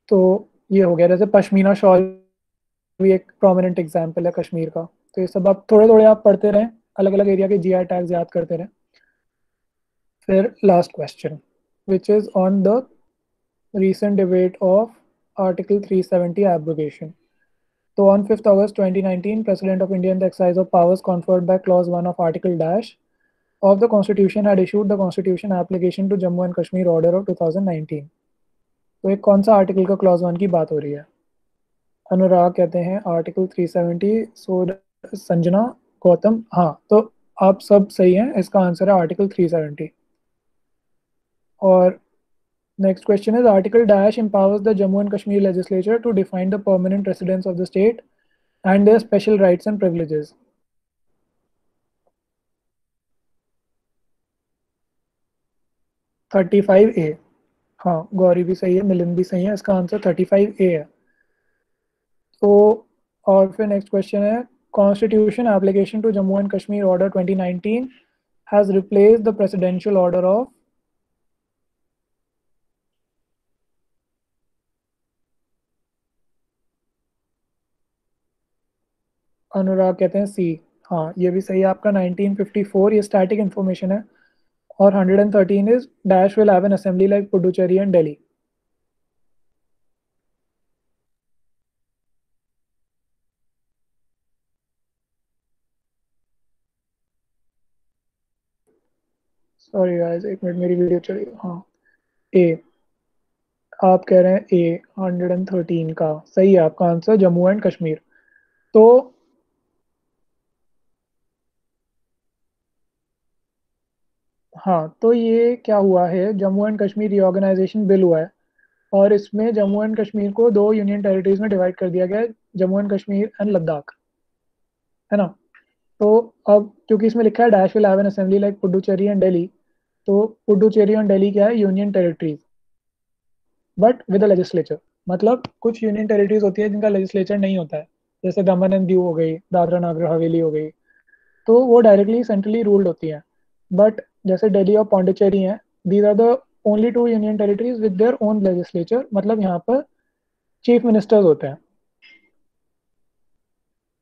A: तो ये हो गया। जैसे पश्मीना शॉल भी एक प्रोमिनेंट एग्जाम्पल है कश्मीर का। तो ये सब आप थोड़े थोड़े आप पढ़ते रहें, अलग अलग एरिया के जीआई टैग्स याद करते रहें। फिर last question, which is on the recent debate of Article 370 abrogation. So on 5th August 2019, President of India, in the exercise of powers conferred by Clause 1 of Article Dash of the Constitution had issued the Constitution application to Jammu and Kashmir Order of 2019. तो एक कौन सा article का clause 1 की बात हो रही है? अनुराग कहते हैं आर्टिकल 370, संजना, गौतम, हाँ तो आप सब सही हैं, इसका आंसर है आर्टिकल 370। और next question is article dash empowers the Jammu and Kashmir legislature to define the permanent residents of the state and their special rights and privileges. (35A) हाँ, गौरी भी सही है, मिलिंद भी सही है, इसका आंसर 35A है। तो और फिर नेक्स्ट क्वेश्चन है constitution application to Jammu and Kashmir order 2019 has replaced the presidential order of Anurag कहते हैं सी, हाँ ये भी सही है आपका 1954, ये स्टैटिक इंफॉर्मेशन है। और 113 is dash will have an assembly like Puducherry and Delhi. Sorry guys, एक मिनट मेरी वीडियो चली। हाँ ए, आप कह रहे हैं ए 113 का सही है आपका आंसर, जम्मू एंड कश्मीर। तो हाँ, तो ये क्या हुआ है, Jammu and Kashmir reorganisation bill हुआ है और इसमें जम्मू एंड कश्मीर को 2 यूनियन टेरिटरीज में डिवाइड कर दिया गया है, जम्मू एंड कश्मीर एंड लद्दाख, है ना। तो अब क्योंकि इसमें लिखा है dash will have an assembly like Puducherry and Delhi, तो पुडुचेरी एंड दिल्ली क्या है, union territories but with a legislature. मतलब कुछ यूनियन टेरिटरीज होती है जिनका लेजिस्लेचर नहीं होता है, जैसे दमन एंड दीव हो गई, दादरा नगर हवेली हो गई, तो वो डायरेक्टली सेंट्रली रूल्ड होती हैं। बट जैसे दिल्ली और पौंडीचेरी हैं, these are the only 2 union territories with their own legislature, मतलब यहाँ पर चीफ मिनिस्टर्स होते हैं।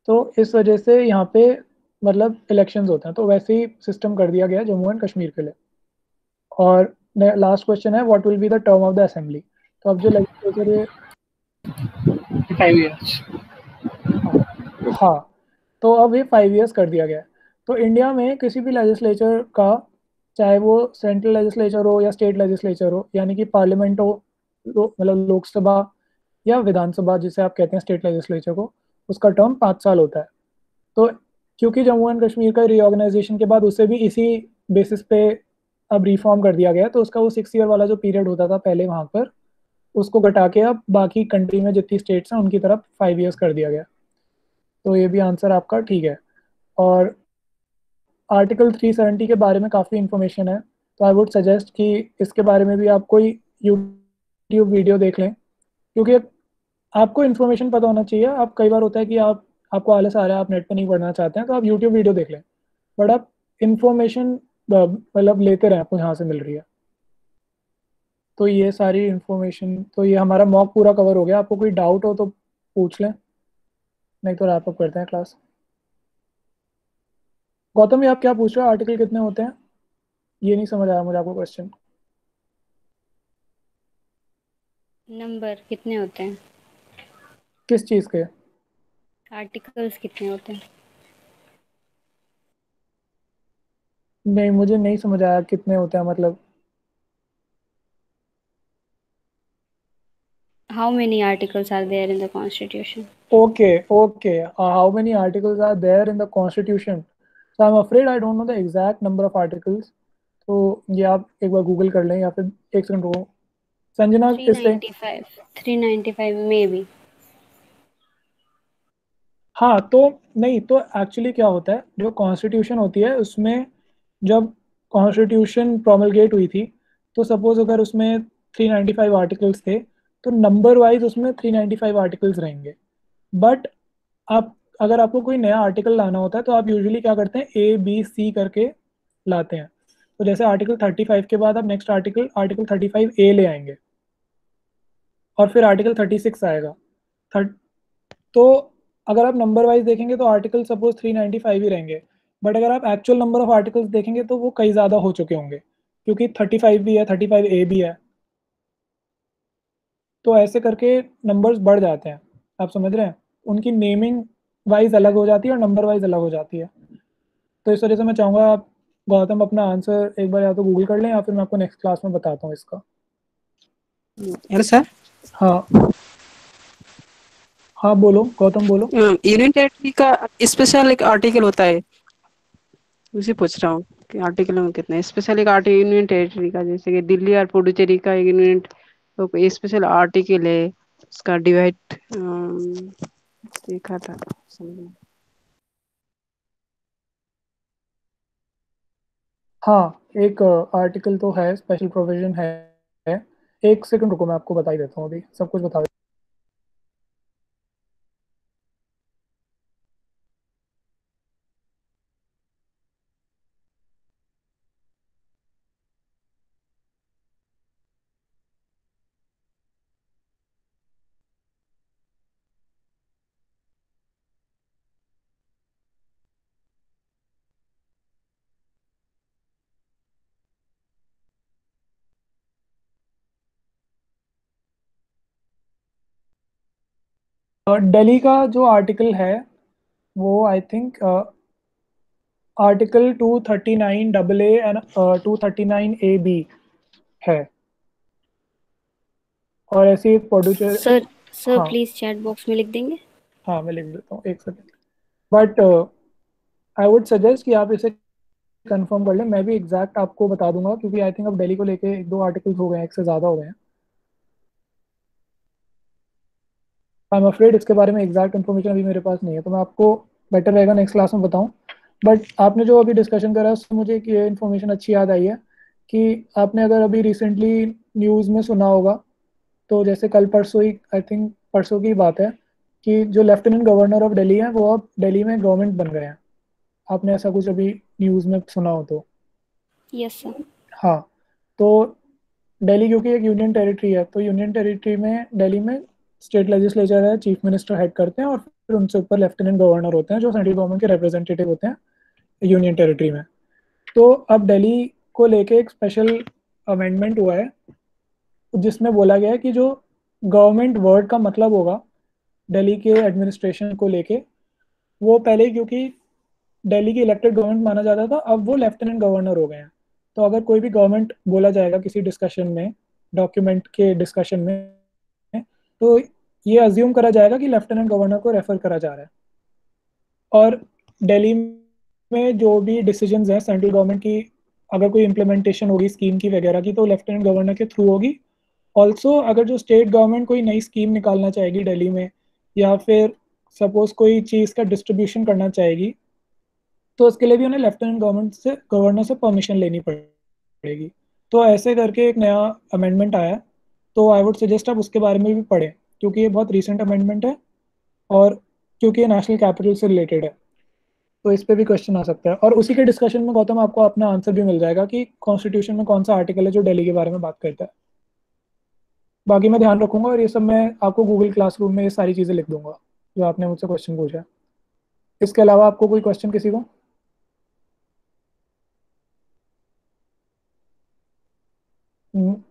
A: तो इस वजह से यहाँ पे मतलब इलेक्शंस होते हैं, तो वैसे ही सिस्टम कर दिया गया जम्मू एंड कश्मीर के लिए। और लास्ट क्वेश्चन है what will be the term of the assembly. तो अब जो लेजिस्लेचर है
B: 5 years.
A: हाँ, तो अब ये 5 इयर्स कर दिया गया है। तो इंडिया में किसी भी लेजिस्लेचर का, चाहे वो सेंट्रल लेजिस्लेचर हो या स्टेट लेजिस्लेचर हो, यानी कि पार्लियामेंट हो, मतलब लोकसभा या विधानसभा जिसे आप कहते हैं स्टेट लेजिस्लेचर को, उसका टर्म 5 साल होता है। तो क्योंकि जम्मू एंड कश्मीर का रीऑर्गेनाइजेशन के बाद उसे भी इसी बेसिस पे अब रिफॉर्म कर दिया गया, तो उसका वो 6 ईयर वाला जो पीरियड होता था पहले वहाँ पर, उसको घटा के अब बाकी कंट्री में जितनी स्टेट्स हैं उनकी तरफ 5 इयर्स कर दिया गया। तो ये भी आंसर आपका ठीक है। और आर्टिकल 370 के बारे में काफ़ी इन्फॉर्मेशन है, तो आई वुड सजेस्ट कि इसके बारे में भी आप कोई यूट्यूब वीडियो देख लें, क्योंकि आपको इन्फॉर्मेशन पता होना चाहिए। आप कई बार होता है कि आपको आलस आ रहा है, आप नेट पे नहीं पढ़ना चाहते हैं, तो आप यूट्यूब वीडियो देख लें, बट आप इन्फॉर्मेशन मतलब लेते रहें, आपको यहाँ से मिल रही है। तो ये सारी इन्फॉर्मेशन, तो ये हमारा मॉक पूरा कवर हो गया। आपको कोई डाउट हो तो पूछ लें, नहीं तो रैप अप करते हैं क्लास। गौतम जी आप क्या पूछ रहे हो, आर्टिकल कितने होते हैं? ये नहीं समझ आया मुझे आपको क्वेश्चन।
C: नंबर कितने होते हैं,
A: किस चीज़ के?
C: आर्टिकल्स कितने होते हैं?
A: नहीं, मुझे नहीं समझ आया कितने होते हैं मतलब।
C: How many articles are there in the constitution?
A: Okay. How many articles are there in the constitution? So I'm afraid I don't know the exact number of articles. तो ये आप एक बार गूगल कर लें, या फिर एक सेकंड रुको। संजना इससे
C: 395 maybe.
A: हाँ, तो नहीं, तो एक्चुअली क्या होता है, जो कॉन्स्टिट्यूशन होती है उसमें जब कॉन्स्टिट्यूशन प्रोमलगेट हुई थी, तो सपोज अगर उसमें 395 आर्टिकल्स थे, तो नंबर वाइज उसमें 395 आर्टिकल्स रहेंगे। बट आप अगर आपको कोई नया आर्टिकल लाना होता है तो आप यूजुअली क्या करते हैं, ए बी सी करके लाते हैं। तो जैसे आर्टिकल 35 के बाद आप नेक्स्ट आर्टिकल 35A ले आएंगे, और फिर आर्टिकल 36 आएगा। तो अगर आप नंबर वाइज देखेंगे तो आर्टिकल सपोज 395 ही रहेंगे, बट अगर आप एक्चुअल नंबर ऑफ आर्टिकल्स देखेंगे तो वो कई ज़्यादा हो चुके होंगे, क्योंकि 35 भी है, 35A भी है, तो ऐसे करके नंबर्स बढ़ जाते हैं। आप समझ रहे हैं, उनकी नेमिंग वाइज अलग हो जाती है और नंबर वाइज अलग हो जाती है। तो इस वजह से मैं चाहूँगा आप गौतम अपना आंसर एक बार या तो गूगल कर लें या फिर मैं आपको नेक्स्ट क्लास में बताता हूँ इसका।
E: अरे सर,
A: हाँ हाँ बोलो गौतम बोलो।
E: यूनियन टेरिटरी का स्पेशल एक आर्टिकल होता है, उसे पूछ रहा हूँ कि आर्टिकल में कितने स्पेशल एक आर्टिकल यूनियन टेरिटरी का, जैसे कि दिल्ली और पुडुचेरी का एक यूनियन तो स्पेशल आर्टिकल है उसका डिवाइड देखा था समझ में।
A: हाँ एक आर्टिकल तो है, स्पेशल प्रोविजन है। एक सेकंड रुको, मैं आपको बता ही देता हूँ, अभी सब कुछ बता देता हूँ। दिल्ली का जो आर्टिकल है वो I think article 239 double A and 239 A B है। और ऐसे ही पुडुचेरी।
C: सर
A: हाँ
C: प्लीज चैट बॉक्स में लिख देंगे।
A: हाँ मैं लिख देता हूँ, एक second. But I would suggest कि आप इसे कंफर्म कर लें। मैं भी एग्जैक्ट आपको बता दूंगा, क्योंकि आई थिंक अब दिल्ली को लेके एक दो आर्टिकल्स हो गए हैं, एक से ज़्यादा हो गए हैं। आई एम अफ्रेड इसके बारे में एग्जैक्ट इन्फॉर्मेशन अभी मेरे पास नहीं है, तो मैं आपको बेटर रहेगा नेक्स्ट क्लास में बताऊं। बट आपने जो अभी डिस्कशन करा उससे मुझे एक ये इन्फॉर्मेशन अच्छी याद आई है कि आपने अगर अभी रिसेंटली न्यूज़ में सुना होगा, तो जैसे कल परसों ही, आई थिंक परसों की बात है, कि जो लेफ्टिनेंट गवर्नर ऑफ दिल्ली हैं वो अब दिल्ली में गवर्नमेंट बन गए हैं। आपने ऐसा कुछ अभी न्यूज़ में सुना हो तो?
C: Yes sir.
A: हाँ, तो दिल्ली क्योंकि एक यूनियन टेरिटरी है, तो यूनियन टेरिटरी में दिल्ली में स्टेट लेजिस्लेचर है, चीफ मिनिस्टर हेड करते हैं, और फिर उनसे ऊपर लेफ्टिनेंट गवर्नर होते हैं जो सेंट्रल गवर्नमेंट के रिप्रेजेंटेटिव होते हैं यूनियन टेरिटरी में। तो अब दिल्ली को लेके एक स्पेशल अमेंडमेंट हुआ है जिसमें बोला गया है कि जो गवर्नमेंट वर्ड का मतलब होगा दिल्ली के एडमिनिस्ट्रेशन को लेके, वो पहले क्योंकि दिल्ली की इलेक्टेड गवर्नमेंट माना जाता था, अब वो लेफ्टिनेंट गवर्नर हो गए हैं। तो अगर कोई भी गवर्नमेंट बोला जाएगा किसी डिस्कशन में, डॉक्यूमेंट के डिस्कशन में, तो ये अज्यूम करा जाएगा कि लेफ्टिनेंट गवर्नर को रेफर करा जा रहा है। और दिल्ली में जो भी डिसीजंस हैं सेंट्रल गवर्नमेंट की, अगर कोई इम्प्लीमेंटेशन होगी स्कीम की वगैरह की, तो लेफ्टिनेंट गवर्नर के थ्रू होगी। ऑल्सो अगर जो स्टेट गवर्नमेंट कोई नई स्कीम निकालना चाहेगी दिल्ली में, या फिर सपोज कोई चीज़ का डिस्ट्रीब्यूशन करना चाहेगी, तो उसके लिए भी उन्हें लेफ्टिनेंट गवर्नर से परमिशन लेनी पड़ेगी। तो ऐसे करके एक नया अमेंडमेंट आया है, तो आई वुड सजेस्ट आप उसके बारे में भी पढ़ें, क्योंकि ये बहुत रीसेंट अमेंडमेंट है और क्योंकि ये नेशनल कैपिटल से रिलेटेड है, तो इस पे भी क्वेश्चन आ सकता है। और उसी के डिस्कशन में गौतम आपको अपना आंसर भी मिल जाएगा कि कॉन्स्टिट्यूशन में कौन सा आर्टिकल है जो दिल्ली के बारे में बात करता है। बाकी मैं ध्यान रखूंगा और ये सब मैं आपको गूगल क्लासरूम में ये सारी चीज़ें लिख दूंगा जो आपने मुझसे क्वेश्चन पूछा है। इसके अलावा आपको कोई क्वेश्चन किसी को?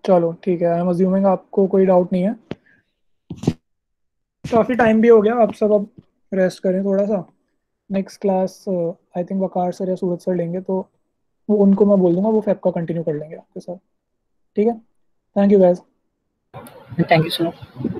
A: चलो ठीक है, आई एम अज्यूमिंग आपको कोई डाउट नहीं है। काफ़ी टाइम भी हो गया, आप सब अब रेस्ट करें थोड़ा सा। Next class I think Waqar sir या सूरज सर लेंगे, तो वो उनको मैं बोल दूंगा, वो फैप का कंटिन्यू कर लेंगे आपके साथ। ठीक है, thank you guys.
B: Thank you sir.